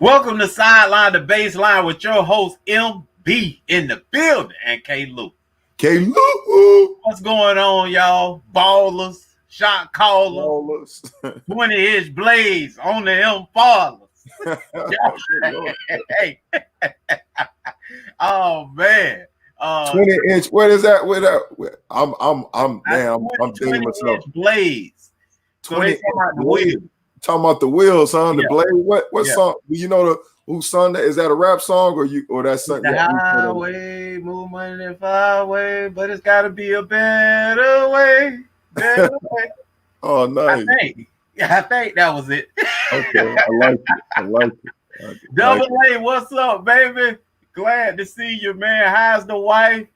Welcome to Sideline, the Baseline with your host MB in the building and Klew. Klew. What's going on, y'all? Ballers, shot callers, 20-inch blades on the M ballers. Hey. Oh man. 20-inch. What is that? I'm dating myself. Blades. So they talking about the wheel. Talking about the wheels, son. The Yeah. blade. What song? Do you know whose song that is? That a rap song or that's something? The highway, move money the far way, but it's got to be a better way. Better way. Oh, nice. I think that was it. Okay, I like it. Double A, what's up, baby? Glad to see you, man. How's the wife?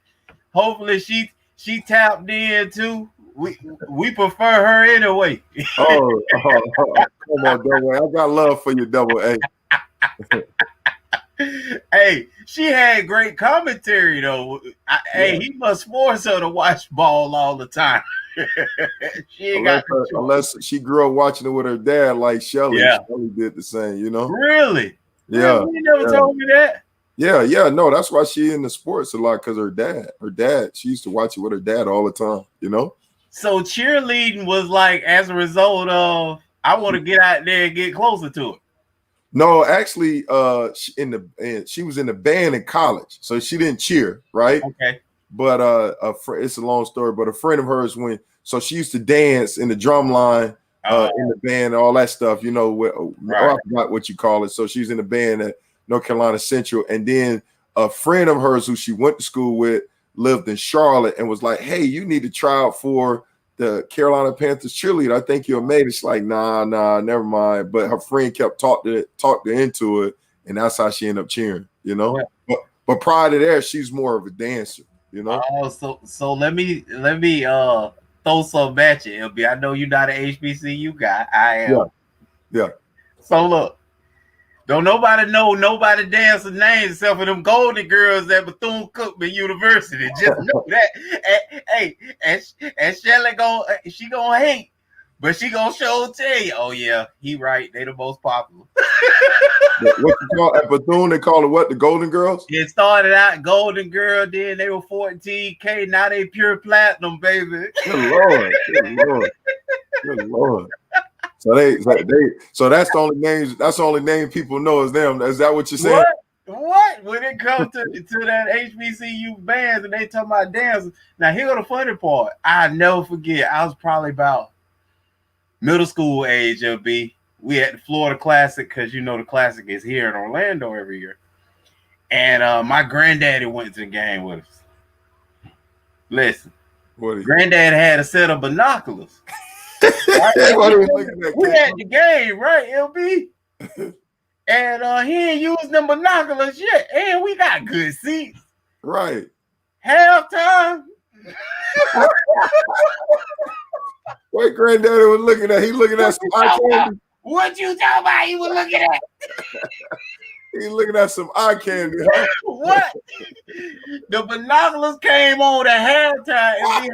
Hopefully she tapped in too. We prefer her anyway. Oh, come on, Double A. I got love for you, Double A. Hey, she had great commentary though. Hey, he must force her to watch ball all the time. She ain't unless she grew up watching it with her dad, like Shelly. Yeah. Shelly did the same, you know. Really? Yeah. You never told me that. Yeah. No, that's why she in the sports a lot, because her dad, she used to watch it with her dad all the time, you know. So cheerleading was like as a result of I want to get out there and get closer to it. No, actually, she was in the band in college, so she didn't cheer, right? Okay. But it's a long story. But a friend of hers so she used to dance in the drum line, in the band, and all that stuff. You know, I forgot what you call it. So she was in the band at North Carolina Central, and then a friend of hers who she went to school with lived in Charlotte and was like, "Hey, you need to try out for the Carolina Panthers cheerleader. I think you'll make it." She's like, nah, never mind. But her friend kept talked her into it, and that's how she ended up cheering, you know. Yeah. But prior to that, she's more of a dancer, you know. Oh, so let me throw some at you, LB. I know you're not an HBCU guy. I am. Yeah. So look. Don't nobody know nobody dancing names except for them Golden Girls at Bethune-Cookman University. Just know that. And Shelly gonna hate, but she gonna show tell you, oh yeah, he right. They the most popular. What you call at Bethune? They call it what? The Golden Girls? It started out Golden Girl, then they were 14K. Now they pure platinum, baby. Good Lord. So that's the only names. That's the only name people know is them. Is that what you're saying? What? When it comes to that HBCU bands and they talking about dancing. Now here's the funny part. I never forget. I was probably about middle school age. LB. We at the Florida Classic because you know the Classic is here in Orlando every year. And my granddaddy went to the game with us. Listen, granddad had a set of binoculars. We at the game, right, LB? And he ain't used them binoculars yet. And we got good seats. Right. Halftime. What granddaddy was looking at? He looking at some eye candy. What you talking about? He was looking at? He looking at some eye candy, huh? What? The binoculars came on at halftime.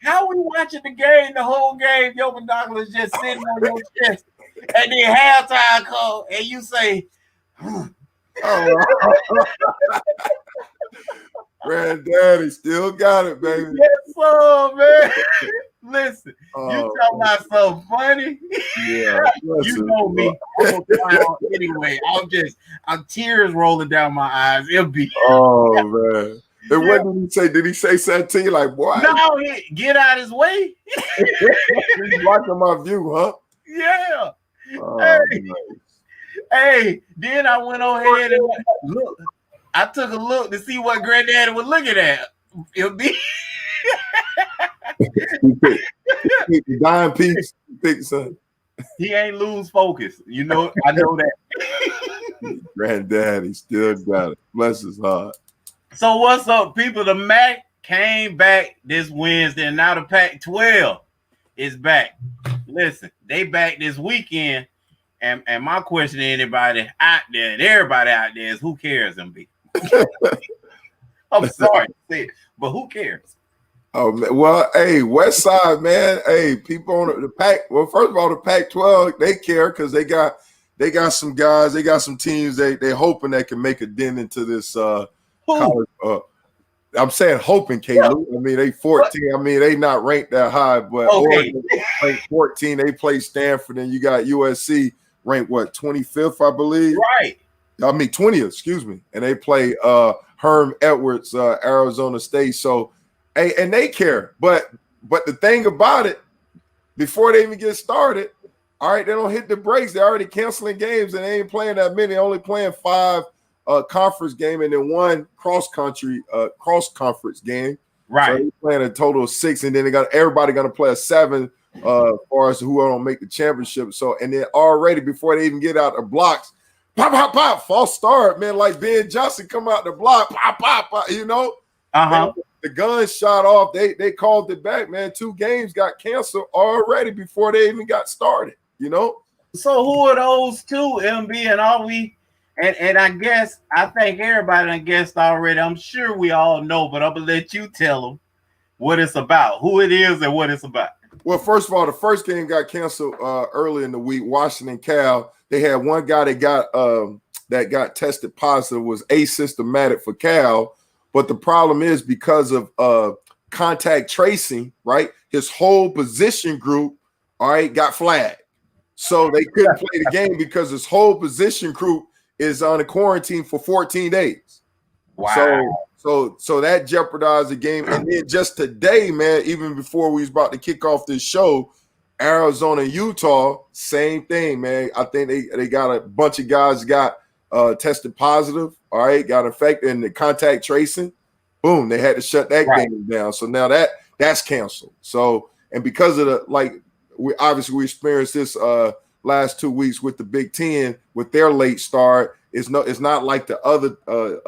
How we watching the game, the whole game, your binoculars just sitting on your chest, and then halftime come, and you say, Granddaddy still got it, baby. Yes, sir, man. Listen, you talking about something funny? Yeah, you know me. Anyway, I'm tears rolling down my eyes. It'll be. Oh man. And what did he say? Did he say something to you like, boy? No, get out his way. He's blocking my view, huh? Yeah. Oh, hey, then I went on ahead and look. I took a look to see what granddaddy was looking at. It'll be. He picked the dime piece. He picked something. He ain't lose focus. You know, I know that. Granddaddy still got it. Bless his heart. So what's up, people? The MAC came back this Wednesday, and now the Pac-12 is back. Listen, they back this weekend, and my question to anybody out there, and everybody out there is, who cares, MB? I'm sorry to say it, but who cares? Oh, well, hey, West Side, man. Hey, people on the Pac. Well, first of all, the Pac-12, they care because they got they got some guys, they got some teams they hoping they can make a dent into this college. I'm saying hoping, Caleb. I mean, they 14. I mean, they not ranked that high, but Oregon ranked 14. They play Stanford, and you got USC ranked what 25th, I believe. Right. I mean 20th, excuse me. And they play Herm Edwards, Arizona State. So, hey, and they care. But the thing about it, before they even get started, all right, they don't hit the brakes. They're already canceling games, and they ain't playing that many. Only playing 5 conference game and then 1 cross conference game. Right. So they're playing a total of 6, and then they got everybody going to play a 7 for us who don't make the championship. So, and then already before they even get out the blocks, pop, pop, pop, false start, man. Like Ben Johnson come out the block, pop, pop, pop, you know. Man, the gun shot off. They called it back, man. 2 games got canceled already before they even got started, you know. So who are those 2, MB, and are we? And I guess I think everybody done guessed already. I'm sure we all know, but I'm gonna let you tell them what it's about, who it is, and what it's about. Well, first of all, the first game got canceled early in the week. Washington Cal. They had one guy that got tested positive, was asymptomatic for Cal, but the problem is because of contact tracing, right? His whole position group, all right, got flagged, so they couldn't play the game because his whole position group is on a quarantine for 14 days. Wow. So that jeopardized the game. And then just today, man, even before we was about to kick off this show, Arizona and Utah, same thing, man. I think they got a bunch of guys got tested positive, all right, got infected in the contact tracing. Boom, they had to shut that game down. So now that's canceled. So, and because of we experienced this last 2 weeks with the Big Ten with their late start. It's not like the other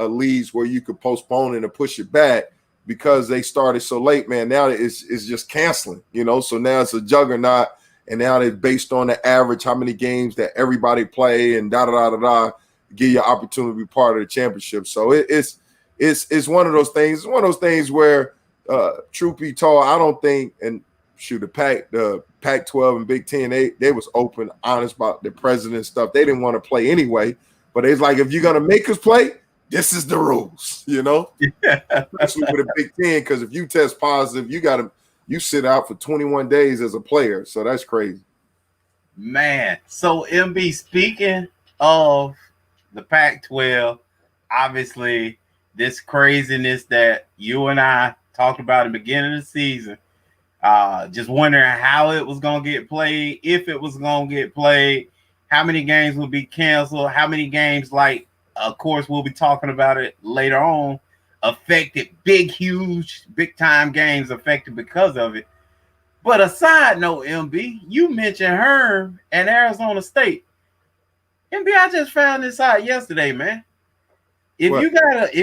leagues where you could postpone it and push it back because they started so late, man. Now it's just canceling, you know. So now it's a juggernaut, and now they're based on the average, how many games that everybody play, and give you an opportunity to be part of the championship. So it's one of those things. It's one of those things where, truth be told, I don't think the Pac-12 and Big Ten, they was open, honest about the president stuff. They didn't want to play anyway, but it's like, if you're gonna make us play, this is the rules, you know. Especially with the Big Ten, because if you test positive, you sit out for 21 days as a player. So that's crazy, man. So MB, speaking of the Pac-12, obviously this craziness that you and I talked about in the beginning of the season. Just wondering how it was going to get played, if it was going to get played, how many games would be canceled, how many games, like, of course, we'll be talking about it later on, affected, huge, big-time games affected because of it. But a side note, MB, you mentioned Herm and Arizona State. MB, I just found this out yesterday, man. If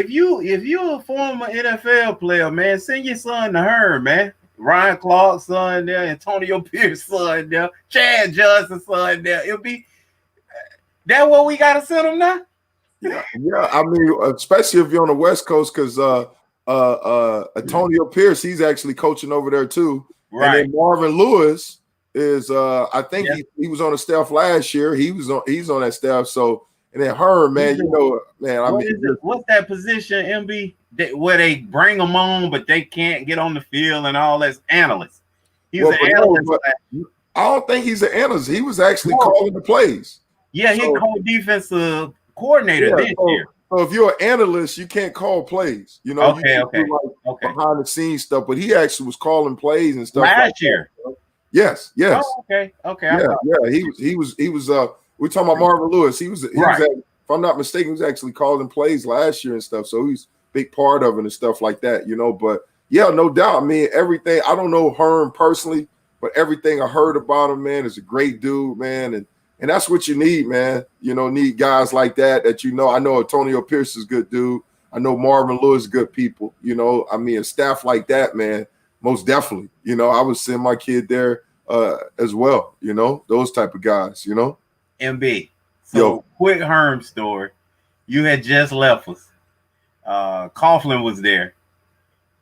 you're a former NFL player, man, send your son to Herm, man. Ryan Clark's son there, Antonio Pierce's son there, Chad Johnson's son there. It'll be that what we gotta send them now? Yeah. I mean, especially if you're on the West Coast, because Antonio Pierce, he's actually coaching over there too. Right. And then Marvin Lewis is, I think he was on the staff last year. He's on that staff. So, and then Herm, man, you know, man. What's that position, MB? Where they bring them on, but they can't get on the field and all that. Analyst. He's an analyst. I don't think he's an analyst. He was actually calling the plays. Yeah, he called defensive coordinator this year. So if you're an analyst, you can't call plays. You know, behind the scenes stuff. But he actually was calling plays and stuff last year. Yes. Oh, okay. He was. We're talking about Marvin Lewis. He was. If I'm not mistaken, he was actually calling plays last year and stuff. So he's a big part of it and stuff like that, you know. But yeah, no doubt. I mean, everything. I don't know Herm personally, but everything I heard about him, man, is a great dude, man, and that's what you need, man. You know, need guys like that you know. I know Antonio Pierce is a good dude. I know Marvin Lewis is good people. You know, I mean, staff like that, man, most definitely. You know, I would send my kid there as well. You know, those type of guys. You know. MB. So quick Herm story. You had just left us. Coughlin was there,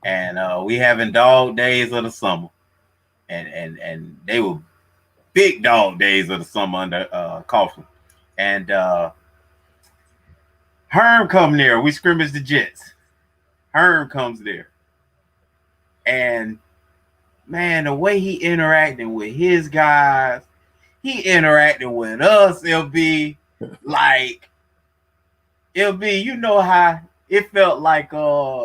and we having dog days of the summer, and they were big dog days of the summer under Coughlin. And Herm come there. We scrimmage the Jets. Herm comes there. And man, the way he interacting with his guys, he interacting with us, LB, like LB, you know how it felt like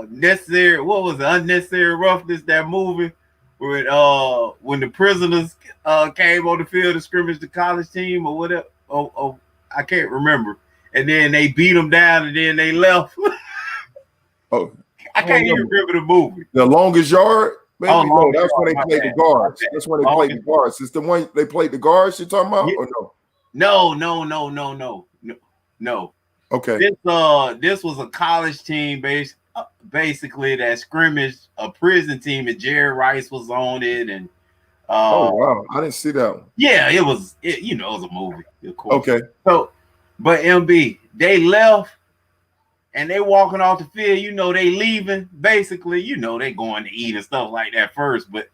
necessary, what was it, Unnecessary Roughness, that movie with when the prisoners came on the field to scrimmage the college team or whatever. Oh, I can't remember. And then they beat them down and then they left. Oh, I can't even remember the movie. The Longest Yard? Maybe? Oh, no, that's when they played the guards. That's when they played the guards. It's the one they played the guards you're talking about, or no? No. Okay. This was a college team basically that scrimmaged a prison team, and Jerry Rice was on it. And oh wow, I didn't see that one. Yeah, it was a movie, of course. Okay. So, but MB, they left. And they walking off the field, they leaving. Basically, they going to eat and stuff like that first, but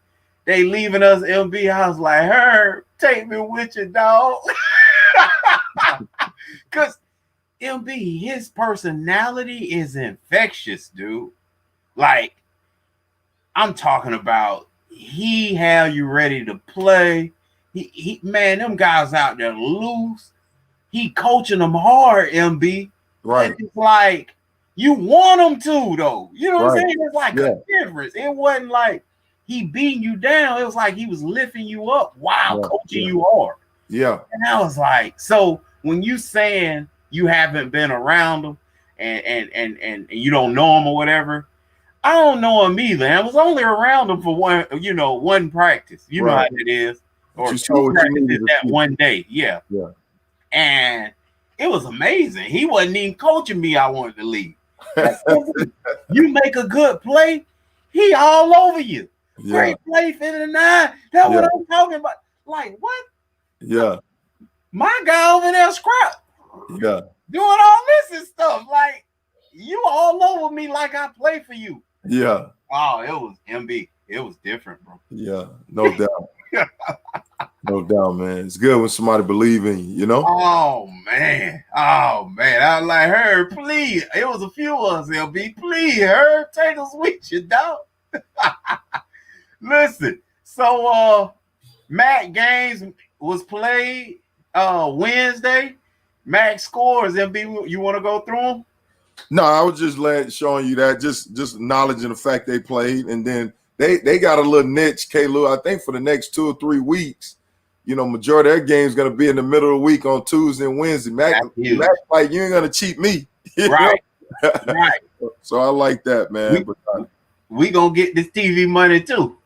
they leaving us. MB, I was like, Herb, take me with you, dog. Because MB, his personality is infectious, dude. Like, I'm talking about, he have you ready to play. He man, them guys out there loose. He coaching them hard, MB. Right. It's like you want him to, though. You know what I'm saying? It's like a difference. It wasn't like he beating you down. It was like he was lifting you up while coaching you hard. Yeah. And I was like, so when you saying you haven't been around him and you don't know him or whatever, I don't know him either. I was only around him for one practice. You know how it is. Or two practices that one day. Yeah. Yeah. And it was amazing. He wasn't even coaching me. I wanted to leave. You make a good play, he all over you. Great play, 59. That's what I'm talking about. Like, what? Yeah. My guy over there, Scrap. Yeah. Doing all this and stuff. Like, you all over me like I play for you. Yeah. Oh, it was MB. It was different, bro. Yeah, no doubt. No doubt, man. It's good when somebody believe in you, Oh man. I was like, Herb, please. It was a few of us, LB. Please, Herb, take us with you, dog. Listen, so Mac games was played Wednesday. Mac scores, MB. You want to go through them? No, I was just showing you that, just acknowledging the fact they played, and then they got a little niche, Klew. I think for the next 2 or 3 weeks, majority of their game's gonna be in the middle of the week on Tuesday and Wednesday. Mac like, you ain't gonna cheat me, right? Right. So I like that, man. We gonna get this TV money too.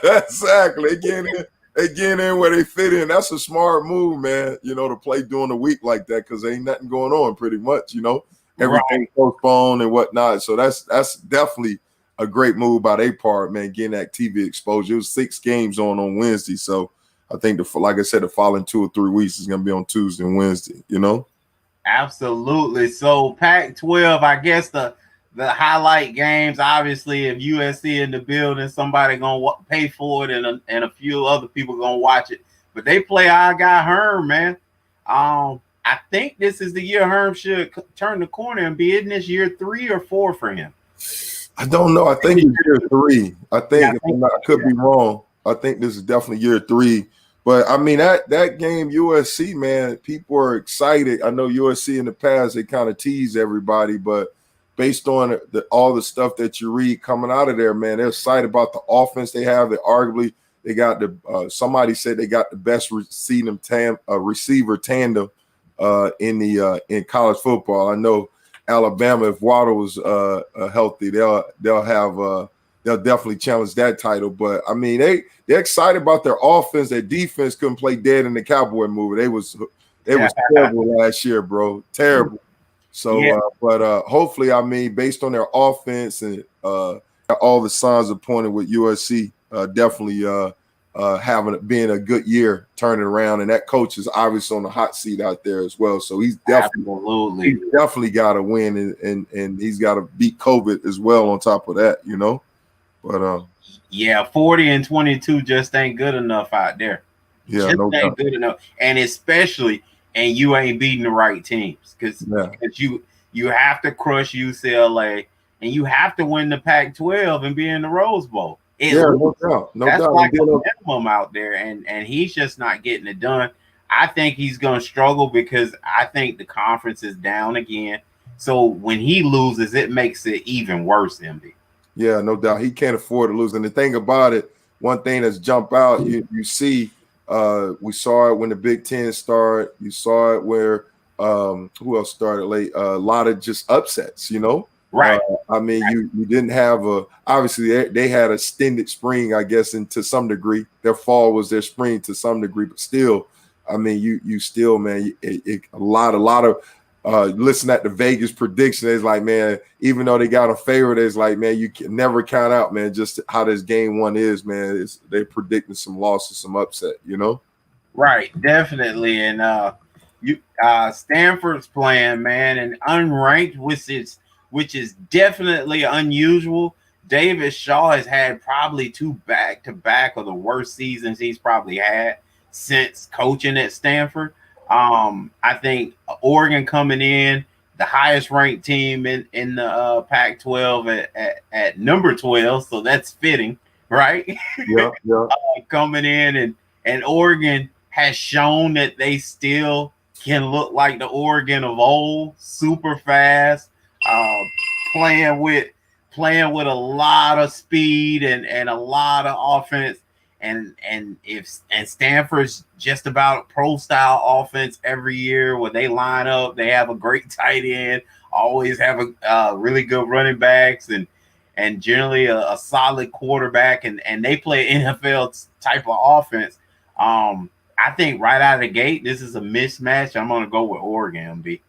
Exactly. They get in where they fit in. That's a smart move, man. To play during the week like that, because ain't nothing going on pretty much. Everything postponed and whatnot. So that's definitely a great move by their part, man. Getting that TV exposure. It was 6 games on Wednesday, so I think like I said, the following 2 or 3 weeks is gonna be on Tuesday and Wednesday. Absolutely. So Pac-12, I guess the highlight games, obviously, if USC in the building, somebody gonna pay for it, and a few other people gonna watch it. But they play our guy Herm, man. I think this is the year Herm should turn the corner and be in this year 3 or 4 for him. I don't know. I think it's year 3. I could be wrong. I think this is definitely year 3. But I mean, that game USC, man, people are excited. I know USC in the past, they kind of tease everybody, but based on all the stuff that you read coming out of there, man, they're excited about the offense they have. They got somebody said they got the best receiver tandem in college football. I know Alabama, if Waddle was healthy, they'll definitely challenge that title. But I mean, they're excited about their offense. Their defense couldn't play dead in the Cowboy movie. They was terrible last year, bro. Terrible. So, but hopefully, I mean, based on their offense and all the signs are pointing with USC, definitely being a good year, turning around, and that coach is obviously on the hot seat out there as well. So he's definitely got to win, and he's got to beat COVID as well on top of that, But 40 and 22 just ain't good enough out there. Yeah, just ain't good enough, and especially and you ain't beating the right teams because you have to crush UCLA and you have to win the Pac-12 and be in the Rose Bowl. No doubt. That's like a minimum out there, and he's just not getting it done. I think he's going to struggle because I think the conference is down again. So when he loses, it makes it even worse, MB. Yeah, no doubt. He can't afford to lose. And the thing about it, one thing that's jump out, you see, we saw it when the Big Ten started. You saw it where who else started late? A lot of just upsets, you know. Right. I mean, you didn't have obviously they had a extended spring, I guess, and to some degree. Their fall was their spring to some degree, but still, I mean, you still, man, a lot of listen at the Vegas prediction. It's like, man, even though they got a favorite, it's like, man, you can never count out, man, just how this game one is, man. They're predicting some losses, some upset, you know? Right, definitely. And Stanford's playing, man, and unranked, which is definitely unusual. David Shaw has had probably 2 back-to-back of the worst seasons he's probably had since coaching at Stanford. I think Oregon coming in, the highest ranked team in the Pac-12 at number 12, so that's fitting, right? Yeah. Coming in and Oregon has shown that they still can look like the Oregon of old, super fast, playing with a lot of speed and a lot of offense. And Stanford's just about pro style offense every year where they line up, they have a great tight end, always have a really good running backs and generally a solid quarterback, and they play NFL type of offense. I think right out of the gate, this is a mismatch. I'm going to go with Oregon, B.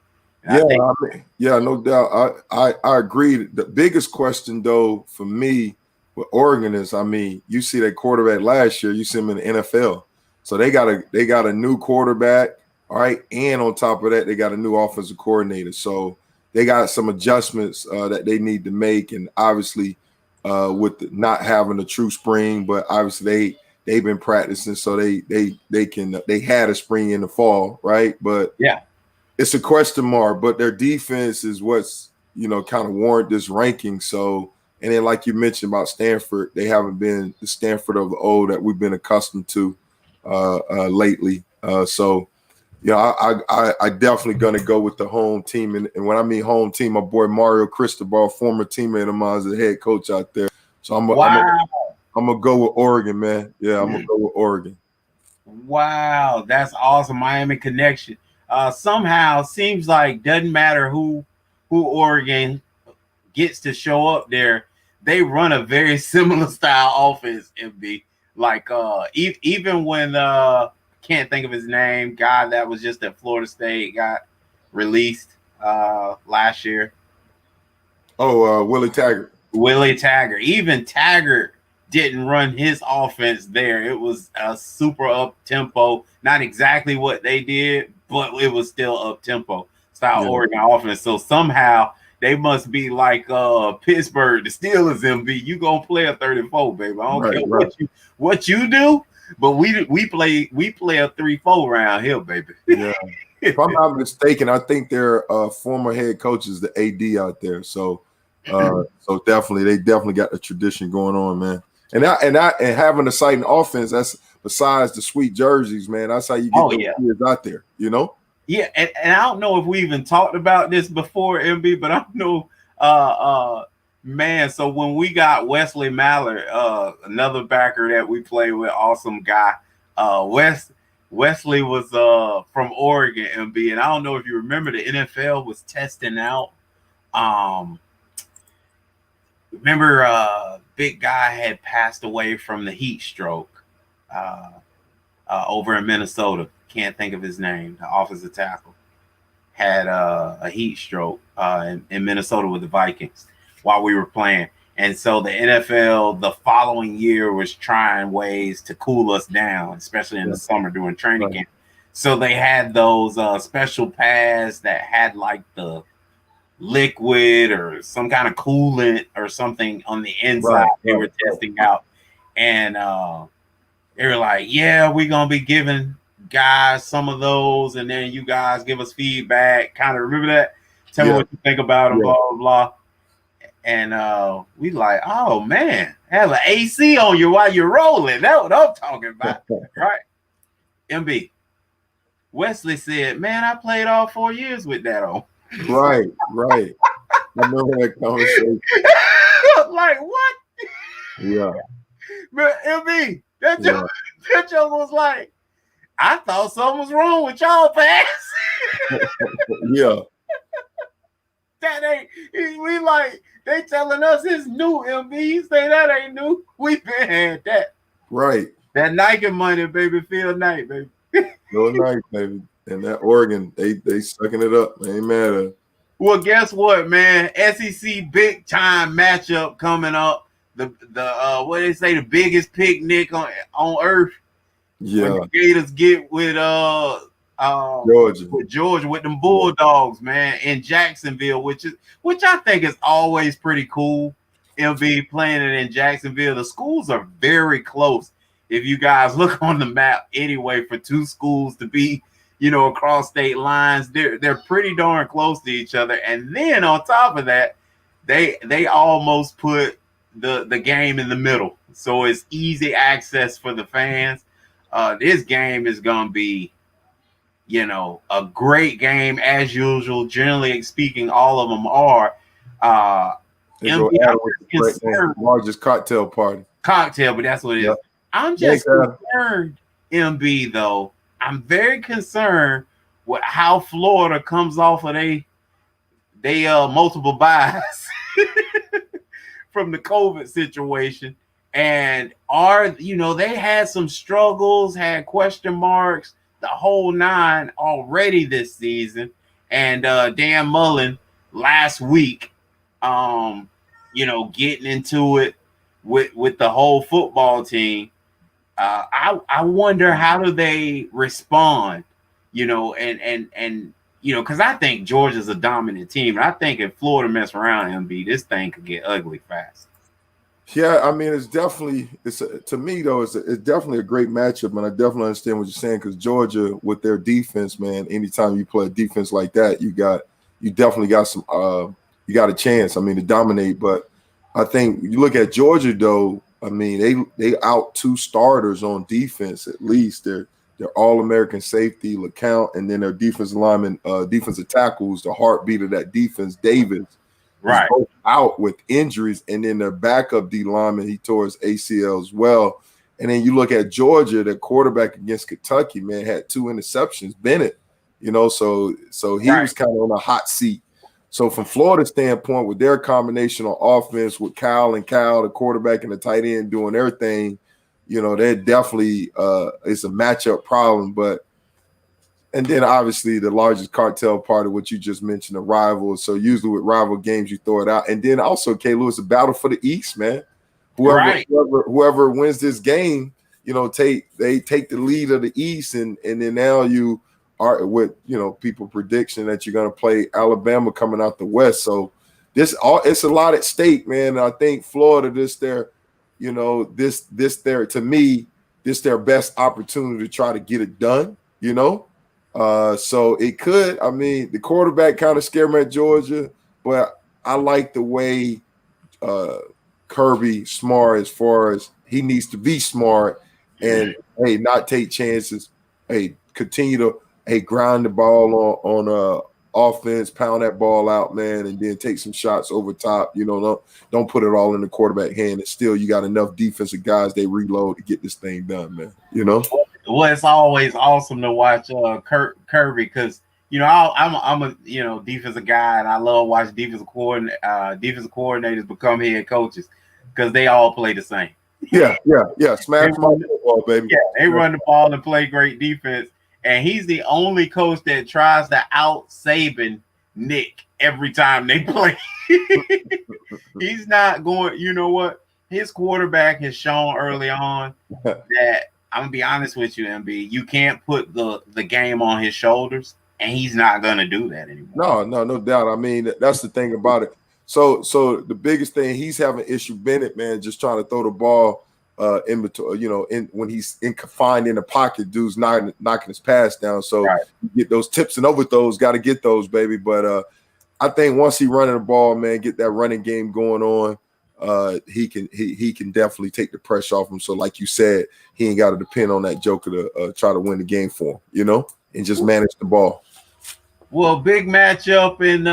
No doubt. I agree. The biggest question, though, for me with Oregon is, I mean, you see that quarterback last year, you see him in the NFL. So they got a new quarterback, all right, and on top of that, they got a new offensive coordinator. So they got some adjustments that they need to make, and obviously with not having a true spring, but obviously they've been practicing, so they had a spring in the fall, right? But yeah, it's a question mark. But their defense is what's kind of warrant this ranking. So, and then like you mentioned about Stanford, they haven't been the Stanford of the old that we've been accustomed to lately. So, I definitely gonna go with the home team, and when I mean home team, my boy Mario Cristobal, former teammate of mine, is the head coach out there. So I'm gonna go with Oregon, man. Yeah, I'm gonna go with Oregon. Wow, that's awesome. Miami connection. Somehow seems like doesn't matter who Oregon gets to show up there, they run a very similar style offense. MB, like even when can't think of his name, guy that was just at Florida State got released last year. Oh, Willie Taggart. Even Taggart didn't run his offense there. It was a super up tempo, not exactly what they did, but it was still up tempo style Oregon offense. So somehow they must be like Pittsburgh, the Steelers. MB, you gonna play a 34, baby. I don't care what you do, but we play a 3-4 round here, baby. Yeah. If I'm not mistaken, I think their former head coach is the AD out there. So so they definitely got the tradition going on, man. And having a sight in offense, that's besides the sweet jerseys, man. That's how you get those kids out there, Yeah, and I don't know if we even talked about this before, MB, but I know, man. So when we got Wesley Mallard, another backer that we play with, awesome guy. Wesley was from Oregon, MB, and I don't know if you remember, the NFL was testing out. Remember, big guy had passed away from the heat stroke over in Minnesota. Can't think of his name. The offensive tackle had a heat stroke in Minnesota with the Vikings while we were playing. And so the NFL the following year was trying ways to cool us down, especially in the summer during training camp. So they had those special pads that had like the liquid or some kind of coolant or something on the inside they were testing out. And they were like, yeah, we're going to be giving guys some of those, and then you guys give us feedback. Kind of remember that. Tell me what you think about them, blah blah blah. And we like, oh man, have an AC on you while you're rolling. That's what I'm talking about, right? MB. Wesley said, "Man, I played all 4 years with that on." Right. I remember that conversation. Like what? Yeah. But MB, that joke was like, I thought something was wrong with y'all pass. Yeah. That ain't, we like, they telling us it's new, MB. You say that ain't new. We been had that. Right. That Nike money, baby. Phil Knight, baby. Phil Knight, baby. And that Oregon, they sucking it up. They ain't mad at. Well, guess what, man? SEC big time matchup coming up. The what they say, the biggest picnic on earth. Yeah. When the Gators get with Georgia with them Bulldogs, man, in Jacksonville, which I think is always pretty cool. MB playing it in Jacksonville. The schools are very close. If you guys look on the map, anyway, for two schools to be, across state lines, they're pretty darn close to each other. And then on top of that, they almost put the game in the middle, so it's easy access for the fans. This game is gonna be, a great game as usual. Generally speaking, all of them are. Largest cocktail party. Cocktail, but that's what it is. I'm just concerned, MB, though. I'm very concerned with how Florida comes off of they multiple buys from the COVID situation. And they had some struggles, had question marks, the whole nine already this season. And Dan Mullen last week, getting into it with the whole football team. I wonder how do they respond, and because I think Georgia's a dominant team. And I think if Florida mess around, MB, this thing could get ugly fast. Yeah, I mean, to me though, it's definitely a great matchup, and I definitely understand what you're saying, because Georgia with their defense, man, anytime you play a defense like that, you definitely got some you got a chance, to dominate. But I think you look at Georgia though, they out two starters on defense at least. They're All-American safety LeCount, and then their defensive lineman, defensive tackles, the heartbeat of that defense, Davis. Right. Both out with injuries, and then their backup D lineman, he tore his ACL as well. And then you look at Georgia, their quarterback against Kentucky, man, had 2 interceptions, Bennett, so he was kind of on a hot seat. So from Florida's standpoint, with their combination on offense with Cal, the quarterback and the tight end doing their thing, they're definitely it's a matchup problem. And then obviously the largest cartel part of what you just mentioned, the rivals. So usually with rival games, you throw it out. And then also, Klew, it's a battle for the East, man. Whoever wins this game, they take the lead of the East, and then now you are with people prediction that you're going to play Alabama coming out the West. So it's a lot at stake, man. And I think Florida, this their best opportunity to try to get it done, So it could, the quarterback kind of scared me at Georgia, but I like the way Kirby smart, as far as he needs to be smart and not take chances, continue to grind the ball on offense, pound that ball out, man, and then take some shots over top. Don't put it all in the quarterback hand. And still, you got enough defensive guys, they reload to get this thing done, man. Well, it's always awesome to watch Kirby, because I'm a defensive guy, and I love watching defensive coordinators become head coaches, because they all play the same. Yeah. Smash my football, baby. Yeah, they run the ball and play great defense. And he's the only coach that tries to out Saban Nick every time they play. He's not going, his quarterback has shown early on that, I'm going to be honest with you, MB, you can't put the game on his shoulders, and he's not going to do that anymore. No doubt. That's the thing about it. So the biggest thing, he's having issue, Bennett, man, just trying to throw the ball in between, when he's confined in the pocket, dude's knocking his pass down. So you get those tips and overthrows, got to get those, baby. But I think once he running the ball, man, get that running game going on, he can definitely take the pressure off him. So like you said, he ain't got to depend on that joker to try to win the game for him, and just manage the ball. Well, big matchup in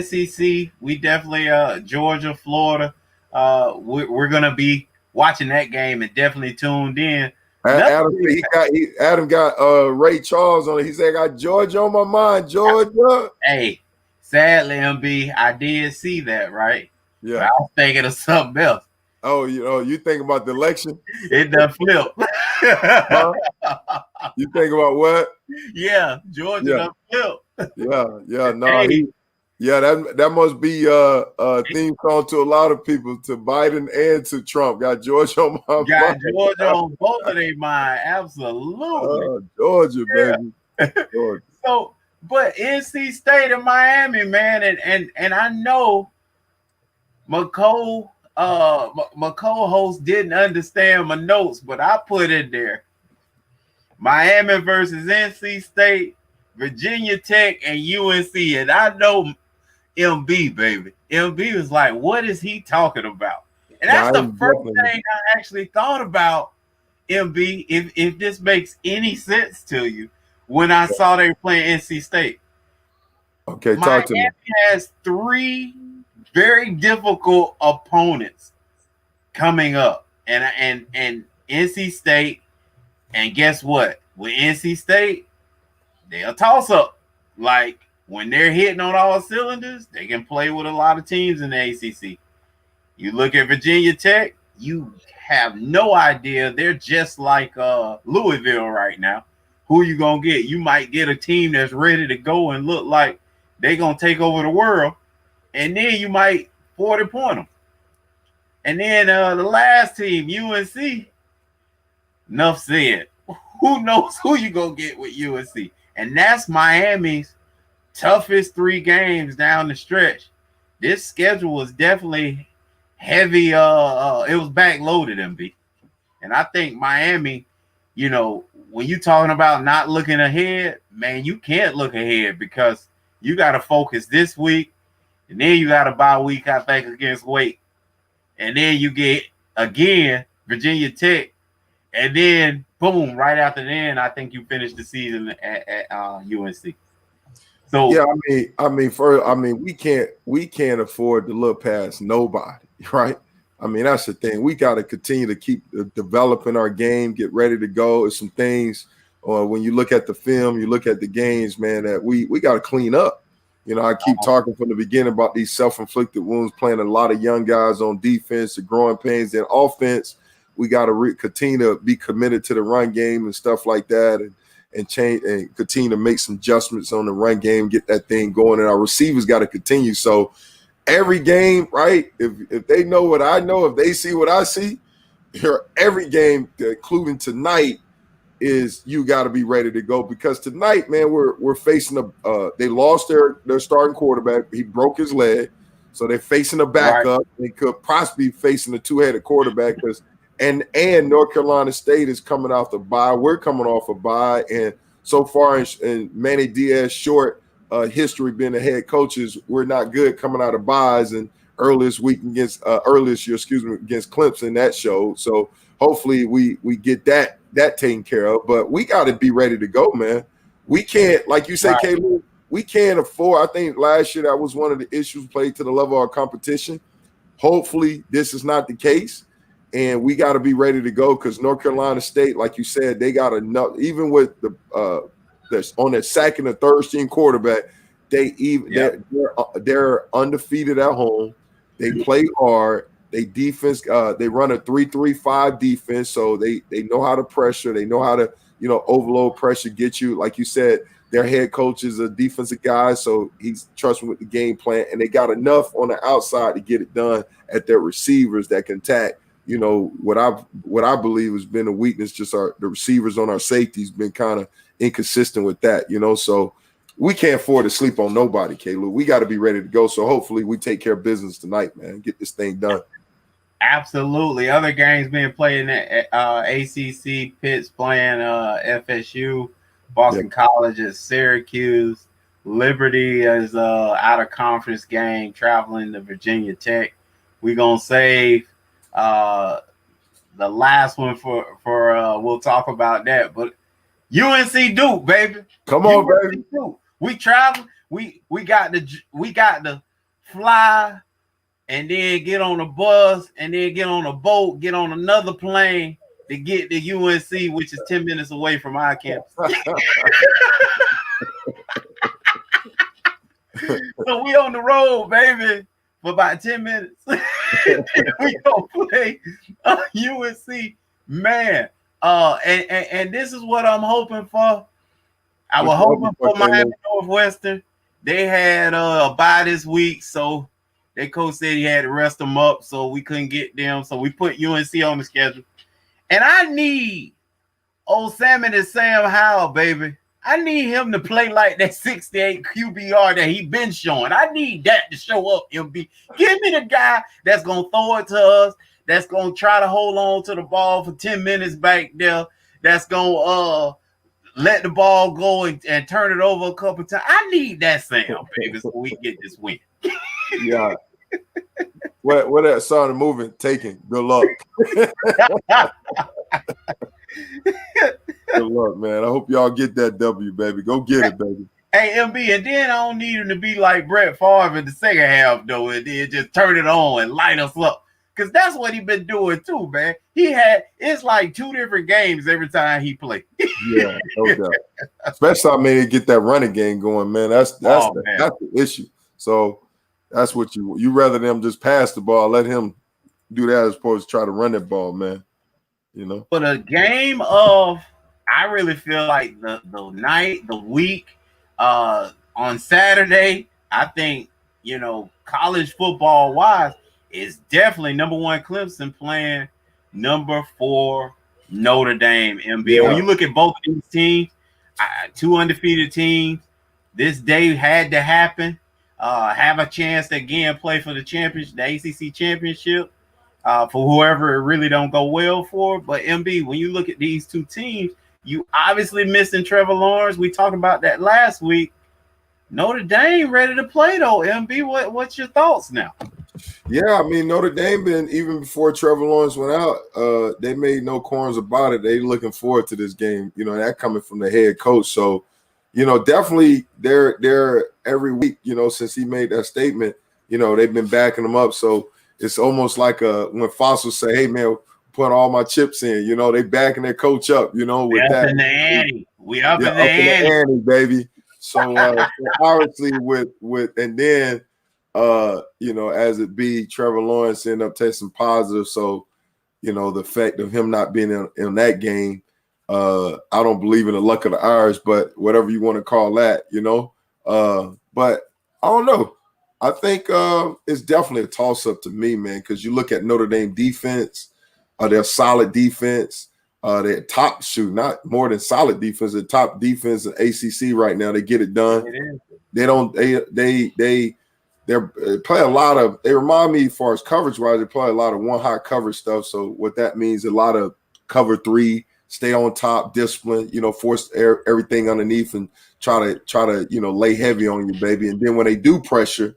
SEC. We definitely Georgia, Florida. We're gonna be watching that game and definitely tuned in. Adam got Ray Charles on it. He said, "I got Georgia on my mind, Georgia." Hey, sadly, MB, I did see that, right? Yeah, but I was thinking of something else. Oh, you think about the election? It done flipped. Huh? You think about what? Yeah, Georgia done flipped. Yeah. No, that must be a theme song to a lot of people, to Biden and to Trump. Got Georgia on my mind. Got Georgia on both of their mind. Absolutely. Georgia, baby. Georgia. So, but NC State and Miami, man, and I know McCole host didn't understand my notes, but I put in there Miami versus NC State, Virginia Tech, and UNC. And I know MB, baby. MB was like, what is he talking about? And that's the first thing I actually thought about, MB, if this makes any sense to you, when I saw they were playing NC State. Okay, talk to me. Miami has 3 very difficult opponents coming up, and NC State, and guess what? With NC State, they'll toss up. Like when they're hitting on all cylinders, they can play with a lot of teams in the ACC. You look at Virginia Tech, you have no idea. They're just like Louisville right now. Who you gonna get? You might get a team that's ready to go and look like they're gonna take over the world. And then you might 40-point them. And then the last team, UNC, enough said. Who knows who you going to get with UNC? And that's Miami's toughest 3 games down the stretch. This schedule was definitely heavy. It was backloaded, MB. And I think Miami, when you're talking about not looking ahead, man, you can't look ahead because you got to focus this week. And then you got a bye week, I think, against Wake. And then you get, again, Virginia Tech. And then, boom, right after then, I think you finish the season at UNC. So yeah, we can't afford to look past nobody, right? I mean, that's the thing. We got to continue to keep developing our game, get ready to go. There's some things, when you look at the film, you look at the games, man, that we got to clean up. I keep talking from the beginning about these self-inflicted wounds, playing a lot of young guys on defense, the growing pains. Then offense, we got to continue to be committed to the run game and stuff like that, and change and continue to make some adjustments on the run game, get that thing going. And our receivers got to continue. So every game, right, if they know what I know, if they see what I see, every game, including tonight, is you got to be ready to go, because tonight, man, we're facing they lost their starting quarterback. He broke his leg, so they're facing a backup. Right. They could possibly be facing a 2-headed quarterback, and North Carolina State is coming off the bye. We're coming off a bye, and so far in Manny Diaz short history being the head coaches, we're not good coming out of byes. And earliest year, against Clemson, that showed. So hopefully we get that taken care of, but we got to be ready to go, man. We can't, like you said, right. Caleb, we can't afford. I think last year that was one of the issues, played to the level of our competition. Hopefully this is not the case, and we got to be ready to go, because North Carolina State, like you said, they got enough, even with the on their second or third string quarterback, they're undefeated at home. They play hard. They defense, they run a 3-3-5 defense, so they know how to pressure. They know how to, overload pressure, get you. Like you said, their head coach is a defensive guy, so he's trusting with the game plan, and they got enough on the outside to get it done at their receivers that can tack. What I believe has been a weakness, just the receivers on our safeties been kind of inconsistent with that. So we can't afford to sleep on nobody, Caleb. We got to be ready to go. So hopefully we take care of business tonight, man. Get this thing done. Absolutely. Other games being played in the ACC. Pitt's playing FSU. Boston College is Syracuse. Liberty is out of conference game traveling to Virginia Tech. We're gonna save the last one for we'll talk about that. But UNC Duke, baby. Come on, baby. Duke. We travel. We got to fly and then get on a bus and then get on a boat, get on another plane to get to UNC, which is 10 minutes away from our campus. So we on the road, baby, for about 10 minutes. We gonna play UNC, man. And this is what I'm hoping for. I was hoping for Miami Northwestern. They had a bye this week, so their coach said he had to rest them up, so we couldn't get them. So we put UNC on the schedule. And I need old Salmon and Sam Howell, baby. I need him to play like that 68 QBR that he been showing. I need that to show up, MB. Give me the guy that's going to throw it to us, that's going to try to hold on to the ball for 10 minutes back there, that's going to let the ball go and turn it over a couple times. I need that Sam, baby, so we get this win. Yeah. What that started moving, taking. Good luck. Good luck, man. I hope y'all get that W, baby. Go get it, baby. Hey, MB, and then I don't need him to be like Brett Favre in the second half, though, and then just turn it on and light us up. Because that's what he been doing, too, man. It's like 2 different games every time he plays. Yeah, no doubt. Especially, I mean, get that running game going, man. That's the issue. So that's what you rather them just pass the ball, let him do that as opposed to try to run that ball, man. You know. But a game of, I really feel like the week on Saturday, I think, college football wise, is definitely number 1 Clemson playing number 4 Notre Dame, MB. Yeah. When you look at both of these teams, 2 undefeated teams, this day had to happen. Have a chance to again play for the championship, the ACC championship, for whoever it really don't go well for. But MB, when you look at these 2 teams, you obviously missing Trevor Lawrence. We talked about that last week. Notre Dame ready to play though, MB. What's your thoughts now? Yeah, I mean, Notre Dame even before Trevor Lawrence went out, they made no qualms about it. They looking forward to this game, that coming from the head coach. So, definitely they're every week, since he made that statement, they've been backing them up. So it's almost like when Fossils say, hey, man, put all my chips in, they backing their coach up, with that. In the ante. We up in the ante, baby. So obviously and then as it be, Trevor Lawrence ended up testing positive. So, the fact of him not being in that game, I don't believe in the luck of the Irish, but whatever you want to call that, but I don't know. I think it's definitely a toss-up to me, man, because you look at Notre Dame defense, their solid defense, their top not more than solid defense, the top defense in ACC right now. They get it done. They play a lot of. They remind me, as far as coverage wise, they play a lot of one high coverage stuff. So what that means, a lot of cover 3, stay on top, discipline. Force everything underneath and try to lay heavy on you, baby. And then when they do pressure,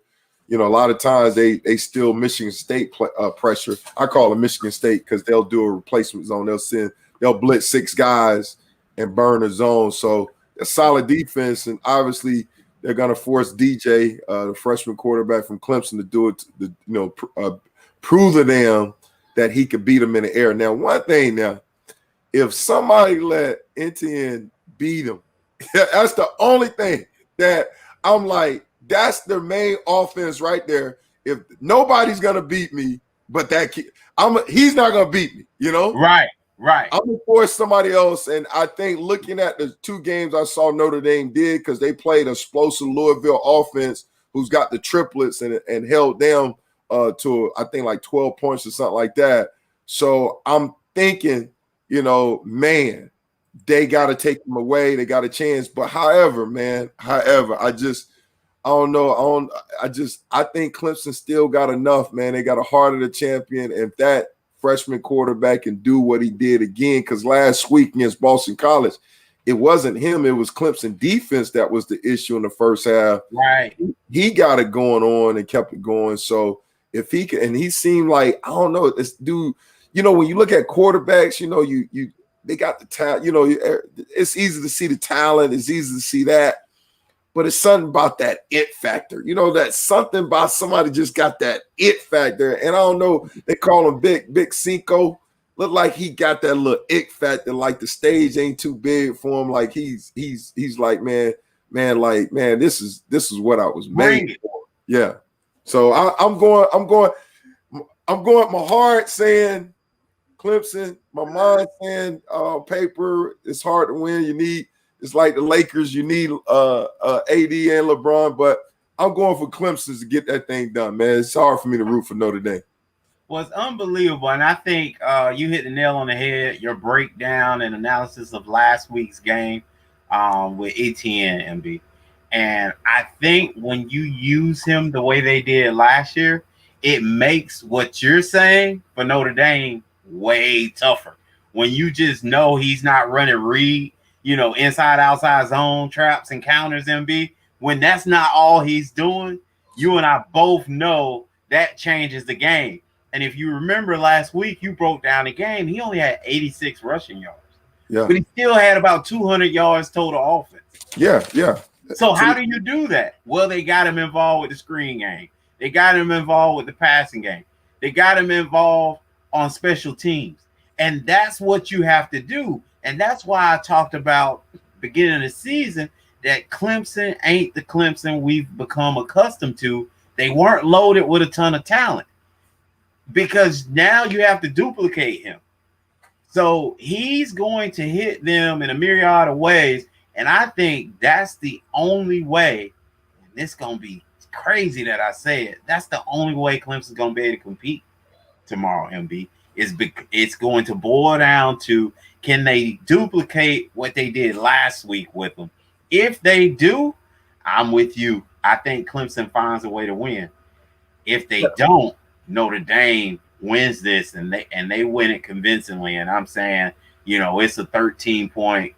a lot of times they still Michigan State pressure. I call it Michigan State because they'll do a replacement zone. They'll blitz 6 guys and burn a zone. So a solid defense, and obviously they're going to force DJ, the freshman quarterback from Clemson, to do it, prove to them that he could beat them in the air. Now, one thing if somebody let NTN beat them, that's the only thing that I'm like, that's their main offense right there. If nobody's going to beat me, but that kid, he's not going to beat me, Right. I'm going to force somebody else. And I think looking at the 2 games I saw Notre Dame did, because they played explosive Louisville offense who's got the triplets and held them to, I think, like 12 points or something like that. So I'm thinking, man, they got to take them away. They got a chance. But however, I don't know. I think Clemson still got enough, man. They got a heart of the champion. If that freshman quarterback can do what he did again, because last week against Boston College, it wasn't him, it was Clemson defense that was the issue in the first half. Right. He got it going on and kept it going. So if he can, and he seemed like, I don't know, this dude, when you look at quarterbacks, they got the talent, it's easy to see the talent, it's easy to see that. But it's something about that it factor. That something about somebody just got that it factor. And I don't know, they call him Big Cinco. Look like he got that little it factor, like the stage ain't too big for him. Like he's like, man, this is what I was made for. Yeah. So I'm going my heart saying Clemson, my mind saying paper, it's hard to win. It's like the Lakers, you need AD and LeBron, but I'm going for Clemson to get that thing done, man. It's hard for me to root for Notre Dame. Well, it's unbelievable, and I think you hit the nail on the head. Your breakdown and analysis of last week's game with Etienne, MB. And I think when you use him the way they did last year, it makes what you're saying for Notre Dame way tougher. When you just know he's not running read, inside, outside zone, traps, and counters, MB. When that's not all he's doing, you and I both know that changes the game. And if you remember last week, you broke down the game. He only had 86 rushing yards. Yeah. But he still had about 200 yards total offense. Yeah, yeah. So how do you do that? Well, they got him involved with the screen game. They got him involved with the passing game. They got him involved on special teams. And that's what you have to do. And that's why I talked about beginning of the season that Clemson ain't the Clemson we've become accustomed to. They weren't loaded with a ton of talent because now you have to duplicate him. So he's going to hit them in a myriad of ways. And I think that's the only way. And it's going to be crazy that I say it. That's the only way Clemson's going to be able to compete tomorrow, MB. It's going to boil down to, can they duplicate what they did last week with them? If they do, I'm with you. I think Clemson finds a way to win. If they don't, Notre Dame wins this and they win it convincingly. And I'm saying, it's a 13-point,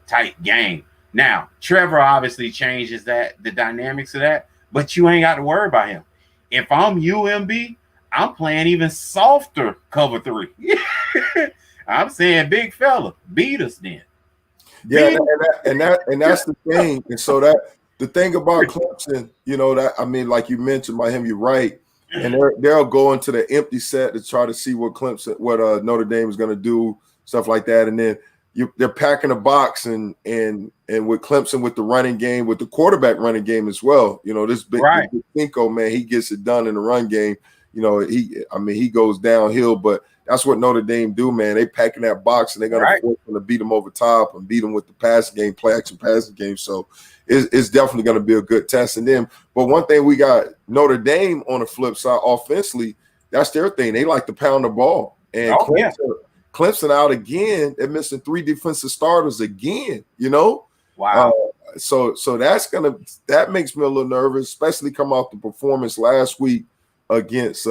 tight game. Now, Trevor obviously changes the dynamics of that, but you ain't got to worry about him. If I'm UMB, I'm playing even softer cover 3. I'm saying, big fella, beat us then. Yeah, and that's the thing. And so that the thing about Clemson, like you mentioned by him, you're right. And they'll go into the empty set to try to see what Notre Dame is going to do, stuff like that. And then they're packing a box and with Clemson with the running game, with the quarterback running game as well. This big Cinco, man, he gets it done in the run game. He goes downhill, but that's what Notre Dame do, man. They packing that box and they're gonna force them to beat them over top and beat them with the passing game, play action passing game. So it's definitely gonna be a good test. And then, but one thing we got Notre Dame on the flip side, offensively, that's their thing. They like to pound the ball. And Clemson out again. They're missing 3 defensive starters again. Wow. So that makes me a little nervous, especially come off the performance last week against